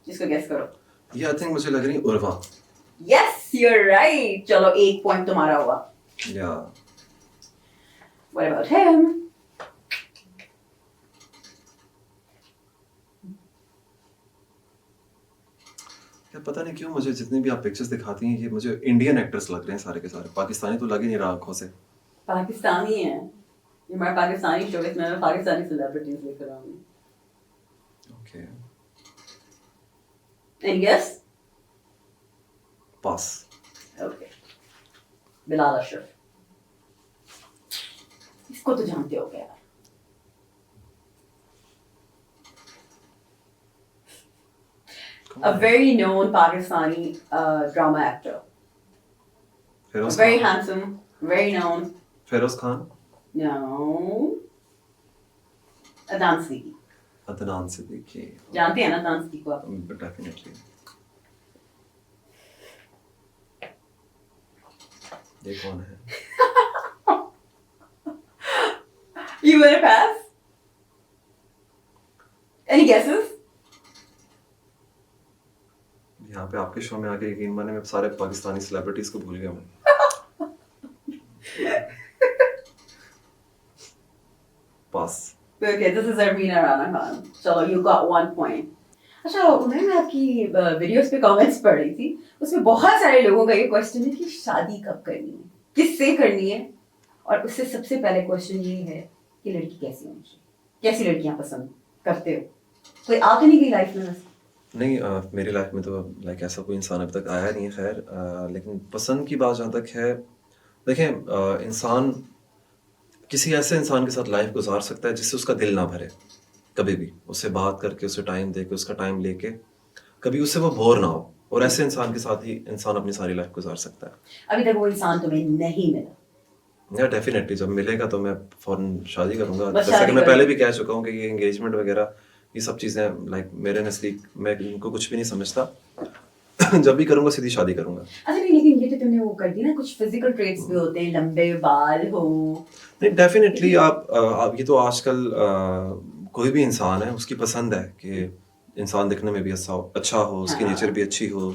इसको गेस करो. ये आई थिंक मुझे लग रही है उर्वा. Yes, you're right. चलो 1 पॉइंट तुम्हारा हुआ. या What about him? क्या पता नहीं क्यों मुझे जितने भी आप पिक्चर्स दिखाती हैं ये मुझे इंडियन एक्टर्स लग रहे हैं सारे के सारे. पाकिस्तानी तो लग ही नहीं रहा आंखों से. पाकिस्तानी है. ये मैं पाकिस्तानी शो में पाकिस्तानी सेलिब्रिटीज लिख रहा हूँ. Okay, Any guess? पास. Okay. बिलाल अशरफ. इसको तो जानते हो क्या? A very known Pakistani drama actor. Feroz Very Khan. handsome, very known. Feroz Khan. No. Adnan Siddiqui. Adnan Siddiqui. जानते हैं ना अदनान सिद्दीकी को आप? डेफिनेटली. ये कौन है? You want to pass? Any guesses? यहाँ पे आपके शो में आके यकीन माने मैं सारे पाकिस्तानी सेलिब्रिटीज को भूल गया हूँ. पास. Okay, this is Armina Rana Khan. चलो, you got 1 point. अच्छा, मैं आपकी वीडियोस पे कमेंट्स पढ़ रही थी. उसमें बहुत सारे लोगों का ये क्वेश्चन है कि शादी कब करनी है. किससे करनी है, और उससे सबसे पहले क्वेश्चन ये है कि लड़की कैसी होनी चाहिए, कैसी लड़कियां पसंद करते हो? कोई आ तो नहीं गई लाइफ में वैसे? नहीं मेरी लाइफ में तो लाइक ऐसा कोई इंसान अभी तक आया नहीं है खैर लेकिन पसंद की बात जहाँ तक है देखें इंसान किसी ऐसे इंसान के साथ लाइफ गुजार सकता है जिससे उसका दिल ना भरे कभी भी उससे बात करके उसे टाइम दे के उसका टाइम लेके कभी उससे वो बोर ना हो और ऐसे इंसान के साथ ही इंसान अपनी सारी लाइफ गुजार सकता है अभी तक वो इंसान तुम्हें नहीं मिला? या डेफिनेटली जब मिलेगा तो मैं फौरन शादी करूंगा बस जैसा शादी कि मैं करो। पहले भी कह चुका हूँ कि ये एंगेजमेंट वगैरह ये सब चीज़ें लाइक मेरे नज़दीक मैं इनको कुछ भी नहीं समझता जब भी करूंगा सीधी शादी करूंगा अच्छा नहीं, लेकिन ये तो तुमने वो कर दी ना, कुछ फिजिकल ट्रेट्स भी होते हैं, लंबे बाल हो। नहीं डेफिनेटली आप ये तो आजकल कोई भी इंसान है उसकी पसंद है कि इंसान दिखने में भी अच्छा हो उसकी हाँ। नेचर भी अच्छी हो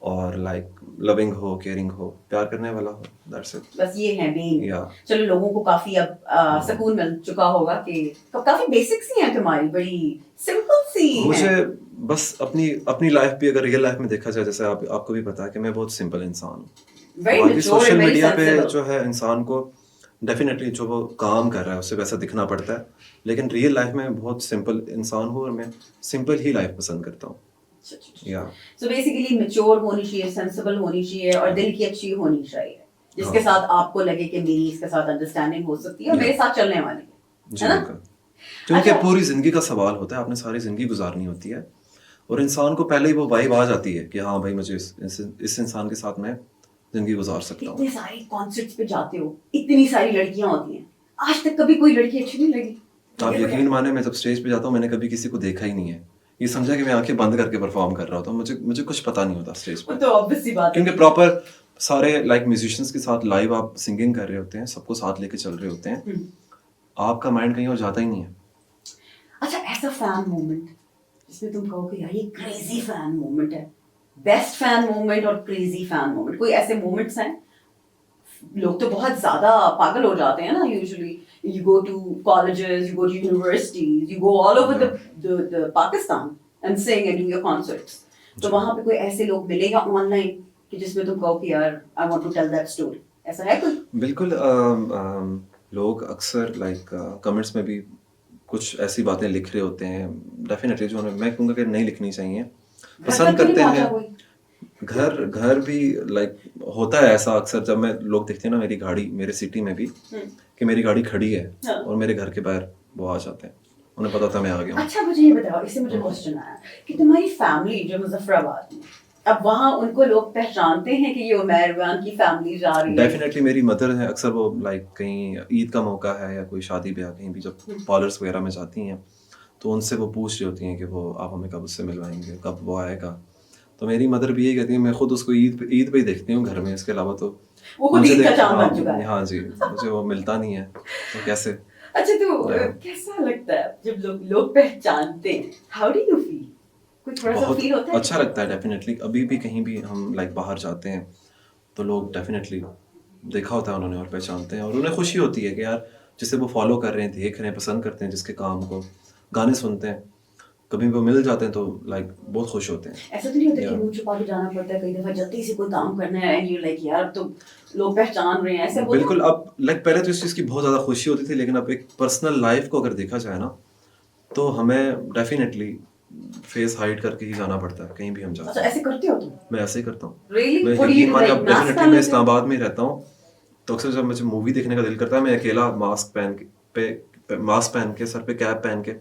और लाइक लविंग हो केयरिंग हो प्यार करने वाला हो दैट्स इट बस ये है मेन। या चलो लोगों को काफी अब सुकून मिल चुका होगा कि तो काफी बेसिक सी है तुम्हारी, बड़ी सिंपल सी मुझे है। बस अपनी अपनी लाइफ भी अगर रियल लाइफ में देखा जाए जैसे आपको भी पता है कि मैं बहुत सिंपल इंसान हूँ वेरी बाकी mature social and very media पे सेंसिबल। जो है इंसान को डेफिनेटली जो वो काम कर रहा है उससे वैसा दिखना पड़ता है लेकिन रियल लाइफ में बहुत सिंपल इंसान हूँ और मैं सिंपल ही लाइफ पसंद करता हूँ या सो बेसिकली मैच्योर होनी चाहिए, सेंसिबल होनी चाहिए और दिल की अच्छी होनी चाहिए, जिसके हाँ। साथ आपको लगे कि मेरी इसके साथ अंडरस्टैंडिंग हो सकती है और Yeah. मेरे साथ चलने वाली जी है ना? बिल्कुल क्योंकि अच्छा। पूरी जिंदगी का सवाल होता है आपने सारी जिंदगी गुजारनी होती है और इंसान को पहले ही वो वाइब आ जाती है कि हाँ भाई मुझे इस इंसान के साथ मैं जिंदगी गुजार सकता हूँ इतने सारे कॉन्सर्ट्स पे जाते हो, इतनी सारी लड़कियां होती हैं, आज तक कभी कोई लड़की अच्छी नहीं लगी? आप यकीन माने मैं जब स्टेज पे जाता हूँ मैंने कभी किसी को देखा ही नहीं है ये समझा कि मैं आंखें बंद करके परफॉर्म कर रहा होता हूँ मुझे मुझे कुछ पता नहीं होता स्टेज वो पे तो ऑब्वियस सी बात है। क्योंकि प्रॉपर सारे लाइक म्यूजिशियंस के साथ लाइव आप सिंगिंग कर रहे होते हैं सबको साथ लेके चल रहे होते हैं आपका माइंड कहीं और जाता ही नहीं है अच्छा, ऐसा फैन मोमेंट जिसमें तुम कहो कि यार ये क्रेजी फैन मोमेंट है, बेस्ट फैन मोमेंट और क्रेजी फैन मोमेंट, कोई ऐसे मोमेंट्स हैं? लोग तो बहुत ज्यादा पागल हो जाते हैं ना, usually you go to colleges, you go to universities, you go all over the Pakistan and sing and do your concerts. तो वहां पे कोई ऐसे लोग मिलेगा ऑनलाइन कि जिसमें तुम कहो कि यार I want to tell that story, ऐसा है कोई? बिल्कुल लोग अक्सर लाइक कमेंट्स में भी कुछ ऐसी बातें लिख रहे होते हैं डेफिनेटली जो मैं कहूँगा कि नहीं लिखनी चाहिए पसंद करते हैं घर भी लाइक होता है ऐसा अक्सर जब मैं लोग देखते हैं ना मेरी गाड़ी मेरे सिटी में भी कि मेरी गाड़ी खड़ी है हाँ। और मेरे घर के बाहर वो आ जाते हैं उन्हें पता था मैं आ गया हूँ अच्छा मुझे ये बताओ, इससे मुझे क्वेश्चन आया कि तुम्हारी फैमिली जो मुजफ्फराबाद में, अब वहाँ उनको लोग पहचानते हैं कि ये उमैर खान की फैमिली जा रही है? डेफिनेटली मेरी मदर है अक्सर वो लाइक कहीं ईद का मौका है या कोई शादी ब्याह कहीं भी जब पार्लर्स वगैरह में जाती हैं तो उनसे वो पूछ रही होती हैं कि वो आप हमें कब उससे मिलवाएंगे कब वो आएगा तो मेरी मदर भी यही कहती है मैं खुद उसको ईद पे ही देखती हूँ घर में इसके अलावा तो वो खुद मुझे ईद का देख चांद बन चुका है। हाँ जी मुझे वो मिलता नहीं है तो कैसे अच्छा तो Yeah. कैसा लगता है जब लोग पहचानते हैं? How do you feel? कोई थोड़ा सा बहुत फील होता है? अच्छा लगता है डेफिनेटली अभी भी कहीं भी हम लाइक बाहर जाते हैं तो लोग डेफिनेटली देखा होता है उन्होंने और पहचानते हैं और उन्हें खुशी होती है कि यार जिसे वो फॉलो कर रहे हैं देख रहे हैं पसंद करते हैं जिसके काम को गाने सुनते हैं कभी वो मिल जाते हैं तो लाइक बहुत खुश होते हैं ऐसा तो नहीं होता कि Yeah. मुंह छुपा के जाना पड़ता है कई दफा, जल्दी से कोई काम करना है एंड यू लाइक यार तो लोग पहचान रहे हैं, ऐसे होता है? बिल्कुल अब लाइक पहले तो इस चीज़ की बहुत ज़्यादा खुशी होती थी लेकिन अब एक पर्सनल लाइफ को अगर देखा जाए ना तो हमें डेफिनेटली फेस हाइड करके ही जाना पड़ता है कहीं भी हम जाते अच्छा हैं ऐसे करते हो तुम? मैं ऐसे ही करता हूँ Really? मैं What do you यकीन do, मानिए like अब mask डेफिनेटली पहन मैं लेते हो? इस्लामाबाद में ही रहता हूँ तो अक्सर जब मुझे मूवी देखने का दिल करता है मैं अकेला मास्क पहन के सर पे कैप पहन के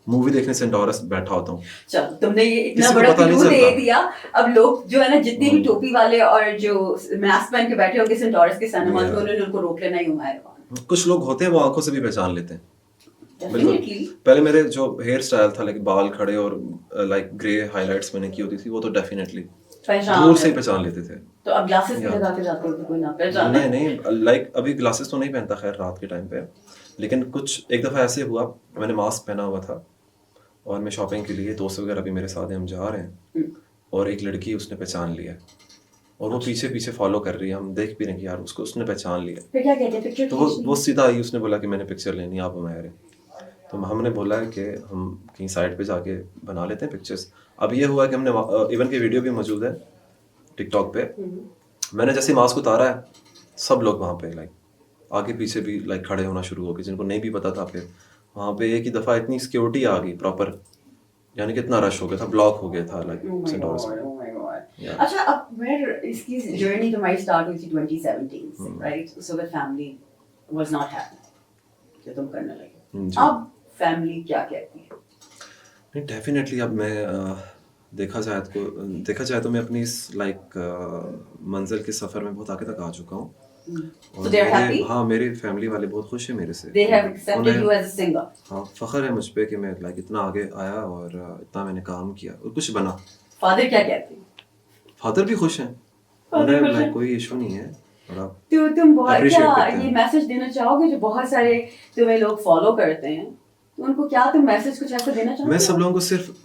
मूवी देखने सेंटोरस बैठा होता हूँ चल तुमने ये इतना किसी को बड़ा पता नहीं क्लू दे चलता। दिया, अब लोग जो है ना जितने भी टोपी वाले और जो मास्क पहन के बैठे होंगे सेंटोरस के सिनेमास में, Yeah. उन्होंने उनको रोक लेना ही उमैर खान। कुछ लोग होते हैं वो आंखों से भी पहचान लेते हैं बिल्कुल डेफिनेटली। पहले मेरे जो हेयर स्टाइल था लाइक बाल खड़े और लाइक ग्रे हाइलाइट्स मैंने की होती थी वो तो डेफिनेटली पहचान दूर से ही लेते। पहचान लेते थे तो अब ग्लासेस भी Yeah. लगा के जाते हो कि कोई ना पहचाने? नहीं लाइक अभी ग्लासेस तो नहीं पहनता खैर रात के टाइम पे लेकिन कुछ एक दफ़ा ऐसे हुआ मैंने मास्क पहना हुआ था और मैं शॉपिंग के लिए दोस्त वगैरह भी मेरे साथ हैं हम जा रहे हैं और एक लड़की उसने पहचान लिया और वो पीछे पीछे फॉलो कर रही है हम देख भी रहे कि यार उसको उसने पहचान लिया फिर क्या कहते हैं, पिक्चर तो वो सीधा आई उसने बोला कि मैंने पिक्चर लेनी है आप हमारे हैं तो हमने बोला है कि हम कहीं साइड पे जाके बना लेते हैं पिक्चर्स अब ये हुआ कि हमने इवन की वीडियो भी मौजूद है टिकटॉक पे मैंने जैसे मास्क उतारा है सब लोग वहाँ पे लाइक आगे पीछे भी लाइक खड़े होना शुरू हो गए, जिनको नहीं भी पता था। फिर वहाँ पे एक ही दफ़ा इतनी सिक्योरिटी आ गई प्रॉपर, यानी कि इतना रश हो गया था, ब्लॉक हो गया था like Oh my saint God, Lawrence में। oh my God. या अच्छा, अब where इसकी जर्नी तुम्हारी स्टार्ट हुई थी 2017 से, right? So the family was not happy जो तुम करने लगे। जी। अब फैमिली क्या कहती है? नहीं, डेफिनेटली अब मैं देखा जाए तो मैं अपनी इस लाइक मंजिल के सफ़र में बहुत आगे तक आ चुका हूँ। So और they're happy? हाँ, मेरी फैमिली वाले बहुत खुश हैं मेरे से। They have accepted you उन्हें as a singer. हाँ, फ़ख्र है मुझ पे कि मैं लाइक इतना आगे आया और इतना मैंने काम किया और कुछ बना। फादर क्या कहते हैं? फादर भी खुश हैं, फादर उन्हें खुश लाइक हैं? कोई इशू नहीं है, बड़ा तो तुम बहुत अप्रिशिएट क्या करते ये हैं। मैसेज देना चाहोगे जो बहुत सारे तुम्हें लोग फॉलो करते हैं, तो उनको क्या तुम मैसेज कुछ ऐसा देना चाहते मैं हो? सब लोगों को सिर्फ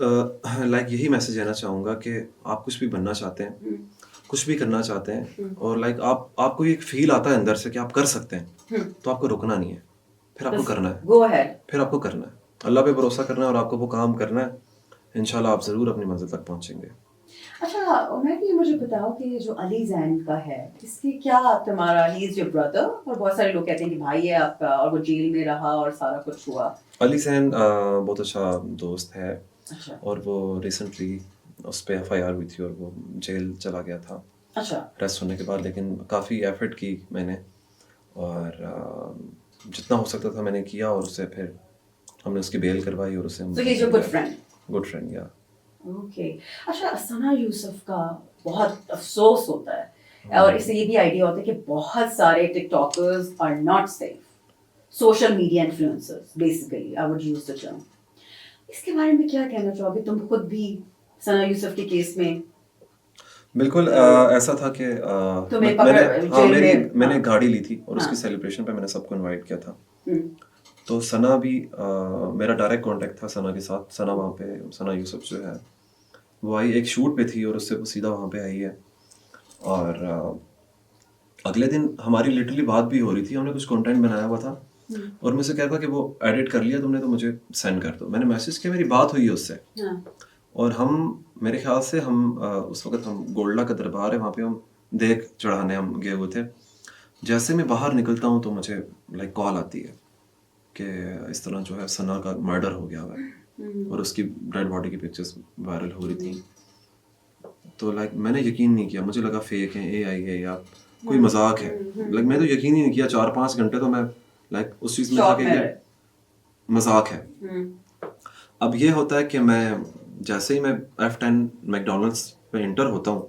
लाइक यही मैसेज देना चाहूँगा कि आप कुछ भी बनना चाहते हैं, हम्म, कुछ भी करना चाहते हैं और लाइक आपको एक फील आता है अंदर से कि आप कर सकते हैं, तो आपको रुकना नहीं है, फिर आपको करना है, गो अहेड। फिर आपको करना है, अल्लाह पे भरोसा करना है और आपको वो काम करना है। इंशाल्लाह आप ज़रूर अपनी मंजिल तक पहुँचेंगे। अच्छा, मैं भी मुझे बताओ कि ये जो अली जैन का है, इसकी क्या तुम्हारा, ही इज योर ब्रदर, और बहुत सारे लोग कहते हैं कि भाई है आपका और वो जेल में रहा और सारा कुछ हुआ। अली सैन बहुत अच्छा दोस्त है अच्छा और वो रिसेंटली उस पर FIR हुई थी और वो जेल चला गया था अच्छा। अरेस्ट होने के बाद, लेकिन काफ़ी एफर्ट की मैंने और जितना हो सकता था मैंने किया और उससे फिर हमने उसकी बेल करवाई और उसे So he's your good friend. Good friend या ओके। अच्छा, सना यूसुफ का बहुत अफसोस होता है और इससे ये भी आइडिया होता है कि बहुत सारे tiktokers are not safe, social media influencers basically I would use the term. इसके बारे में क्या कहना चाहोगे? तुम खुद भी सना यूसुफ के केस में बिल्कुल ऐसा था कि तुम्हें मैंने पकड़ हाँ जेल में, मैंने हाँ। एक गाड़ी ली थी और उसकी हाँ। सेलिब्रेशन पे मैंने सबको इनवाइट किया था। हम्म, तो सना भी मेरा डायरेक्ट कांटेक्ट था सना के साथ। सना वहाँ पे, सना यूसुफ जो है वो आई, एक शूट पे थी और उससे वो सीधा वहाँ पे आई है और अगले दिन हमारी लिटरली बात भी हो रही थी, हमने कुछ कंटेंट बनाया हुआ था और मुझसे कह रहा था कि वो एडिट कर लिया तुमने तो मुझे सेंड कर दो। मैंने मैसेज किया, मेरी बात हुई है उससे हाँ। और हम मेरे ख्याल से हम उस वक्त हम गोल्डा का दरबार है वहाँ पे हम देख चढ़ाने हम गए हुए थे। जैसे मैं बाहर निकलता हूँ तो मुझे लाइक कॉल आती है कि इस तरह जो है सना का मर्डर हो गया है और उसकी डेड बॉडी की पिक्चर्स वायरल हो रही थी। तो लाइक मैंने यकीन नहीं किया, मुझे लगा फेक है, AI है या कोई मजाक है। लाइक मैं तो यकीन ही नहीं किया। 4-5 घंटे तो मैं लाइक उस चीज़ में था शॉक कि में ये रहे। मजाक है। अब ये होता है कि मैं जैसे ही मैं F10 मैकडोनल्ड्स में इंटर होता हूँ,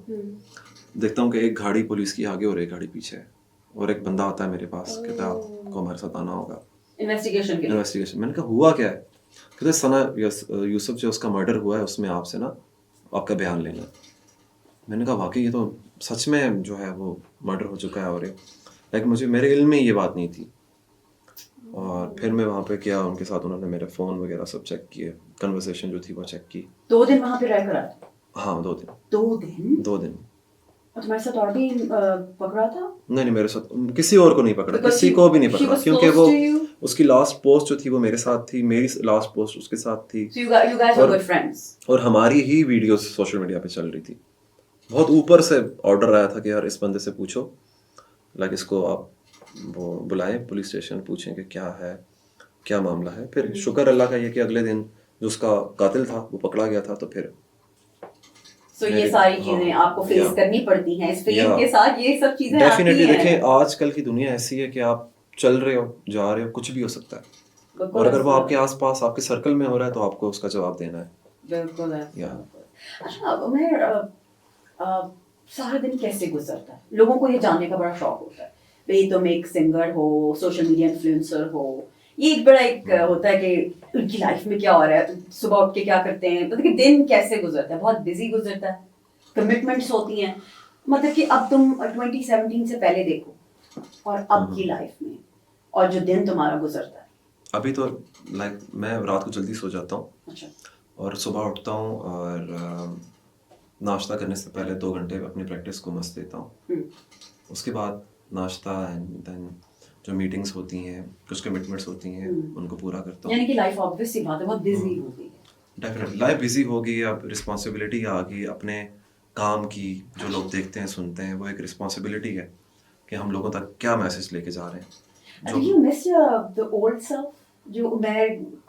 देखता हूँ कि एक गाड़ी पुलिस की आगे और एक गाड़ी पीछे है और एक बंदा आता है मेरे पास, कहता है आपको हमारे साथ आना होगा इन्वेस्टिगेशन के लिए। इन्वेस्टिगेशन। मैंने कहा हुआ क्या है? कहते सना यूसुफ जो उसका मर्डर हुआ है उसमें आपसे ना आपका बयान लेना है। मैंने कहा वाकई ये तो सच में जो है वो मर्डर हो चुका है और लाइक मुझे मेरे इल्म में ये बात नहीं थी। और फिर मैं वहाँ पे गया उनके साथ, उन्होंने मेरे फ़ोन वगैरह सब चेक किए, कन्वर्सेशन जो थी वो चेक की। 2 दिन वहां पे रह कर आए? हाँ 2 दिन। 2 दिन? 2 दिन। और तुम्हारे साथ और भी पकड़ा था? नहीं मेरे साथ किसी और को नहीं पकड़ा, Because किसी she- को भी नहीं she पकड़ा was क्योंकि close वो to you? उसकी लास्ट पोस्ट जो थी वो मेरे साथ थी, मेरी लास्ट पोस्ट उसके साथ थी So you guys were और- good friends? और हमारी ही वीडियोस सोशल मीडिया पे चल रही थी। बहुत ऊपर से ऑर्डर आया था कि यार इस बंदे से पूछो, लाइक इसको आप वो बुलाएं पुलिस स्टेशन, पूछें कि क्या है, क्या मामला है। फिर शुक्र अल्लाह का ये कि अगले दिन जो उसका कातिल था वो पकड़ा गया था। तो फिर So ये सारी चीजें हाँ, आपको फेस yeah. करनी पड़ती हैं, इस फेम Yeah. के साथ ये सब चीजें आती डेफिनेटली हैं। देखें आजकल की दुनिया ऐसी है कि आप चल रहे हो, जा रहे हो, कुछ भी हो सकता है और अगर वो आपके आसपास आपके सर्कल में हो रहा है तो आपको उसका जवाब देना है। बिल्कुल है। Yeah. अच्छा, मैं सारा दिन कैसे गुजरता है? लोगों को ये जानने का बड़ा शौक होता है भाई तुम एक सिंगर हो, सोशल मीडिया इन्फ्लुएंसर हो, ये एक बड़ा एक होता है कि उनकी लाइफ में क्या हो रहा है, सुबह उठ के क्या करते हैं, मतलब कि दिन कैसे गुजरता है? बहुत बिजी गुजरता है, कमिटमेंट्स होती हैं, मतलब कि अब तुम 2017 से पहले देखो और अब की लाइफ में और जो दिन तुम्हारा गुजरता है। अभी तो लाइक मैं रात को जल्दी सो जाता हूँ अच्छा। और सुबह उठता हूँ और नाश्ता करने से पहले 2 घंटे अपनी प्रैक्टिस को मस्त देता हूँ। उसके बाद नाश्ता एंड देन जो मीटिंग्स होती हैं, कुछ कमिटमेंट्स होती हैं, उनको पूरा करता हूँ। यानी कि लाइफ ऑब्वियस सी बात है बहुत बिजी हो गई है। डेफिनेटली लाइफ बिजी हो गई, अब रिस्पॉन्सिबिलिटी आ गई अपने काम की। जो लोग देखते हैं सुनते हैं वो एक रिस्पॉन्सिबिलिटी है, कि हम लोगों तक क्या मैसेज लेके जा रहे हैं। Do you miss the old self जो उमर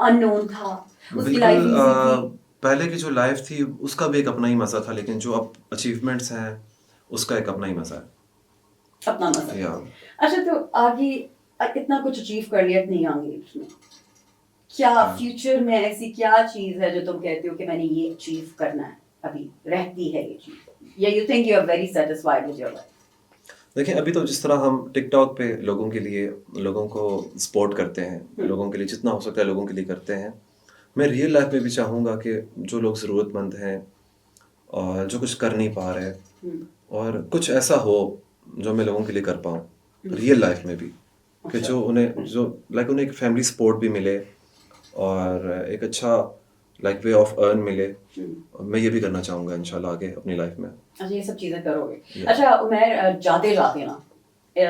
अननोन था, उसकी बिल्कुल लाइफ इजी थी? पहले की जो लाइफ थी उसका भी एक अपना ही मज़ा था, लेकिन जो अब अचीवमेंट्स हैं उसका एक अपना ही मज़ा अपना मजा है। या अच्छा, तो आगे इतना कुछ अचीव कर लिया इतनी यंग एज में, क्या फ्यूचर में ऐसी क्या चीज है जो तुम कहते हो कि मैंने ये अचीव करना है, अभी रहती है ये चीज, या you think you are very satisfied with your life? देखिए, अभी तो जिस तरह हम टिकटॉक पे लोगों के लिए, लोगों को सपोर्ट करते हैं, लोगों के लिए जितना हो सकता है लोगों के लिए करते हैं, मैं रियल लाइफ में भी चाहूँगा कि जो लोग ज़रूरतमंद हैं और जो कुछ कर नहीं पा रहे, और कुछ ऐसा हो जो मैं लोगों के लिए कर पाऊँ रियल लाइफ में भी, कि जो उन्हें उन्हें एक फैमिली सपोर्ट भी मिले और एक अच्छा वे ऑफ अर्न मिले। और मैं ये भी करना चाहूँगा इंशाल्लाह आगे अपनी लाइफ में। अच्छा, ये सब चीजें करोगे। अच्छा उमर, जाते जाते ना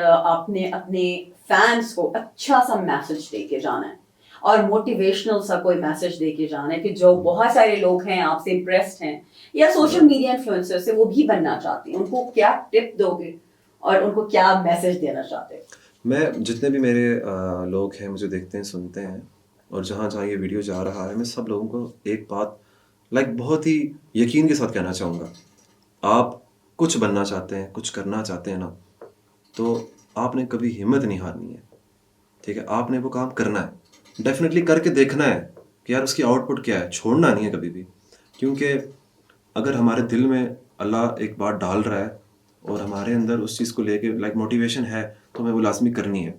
आपने अपने फैंस को अच्छा सा मैसेज दे के जाना है, और मोटिवेशनल सा कोई मैसेज दे के जाना है कि जो बहुत सारे लोग हैं आपसे इम्प्रेस्ड हैं या सोशल मीडिया इन्फ्लुएंसर से वो भी बनना चाहते हैं, उनको क्या टिप दोगे और उनको क्या मैसेज देना चाहते हैं? मैं जितने भी मेरे लोग हैं, मुझे देखते हैं, सुनते हैं, और जहाँ जहाँ ये वीडियो जा रहा है, मैं सब लोगों को एक बात बहुत ही यकीन के साथ कहना चाहूँगा। आप कुछ बनना चाहते हैं, कुछ करना चाहते हैं ना, तो आपने कभी हिम्मत नहीं हारनी है। ठीक है, आपने वो काम करना है, डेफिनेटली करके देखना है कि यार उसकी आउटपुट क्या है, छोड़ना नहीं है कभी भी। क्योंकि अगर हमारे दिल में अल्लाह एक बात डाल रहा है और हमारे अंदर उस चीज़ को लेके मोटिवेशन है, तो हमें वो लाजमी करनी है।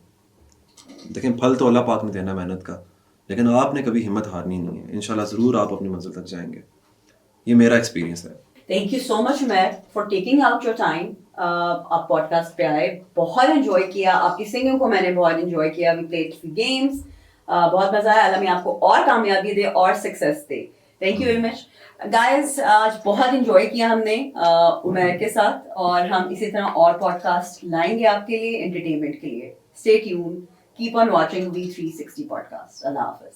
देखें, फल तो अल्लाह पाक ने देना है मेहनत का, लेकिन आपने कभी हिम्मत हारनी नहीं है। इंशाल्लाह ज़रूर आप अपनी मंजिल तक जाएंगे। ये मेरा एक्सपीरियंस है। Thank you so much Umar for taking out your time. आप पॉडकास्ट पे आए, बहुत एंजॉय किया, आपकी सिंगिंग को मैंने बहुत एंजॉय किया, वी प्लेड फ्यू गेम्स, बहुत मजा आया। अल्लाह मैं आपको और कामयाबी दे और success they. Thank you very much guys, आज बहुत एंजॉय किया हमने उमर के साथ, और हम इसी तरह और पॉडकास्ट लाएंगे आपके लिए एंटरटेनमेंट के लिए। Stay tuned, keep on watching V360 podcast. Allah Hafiz.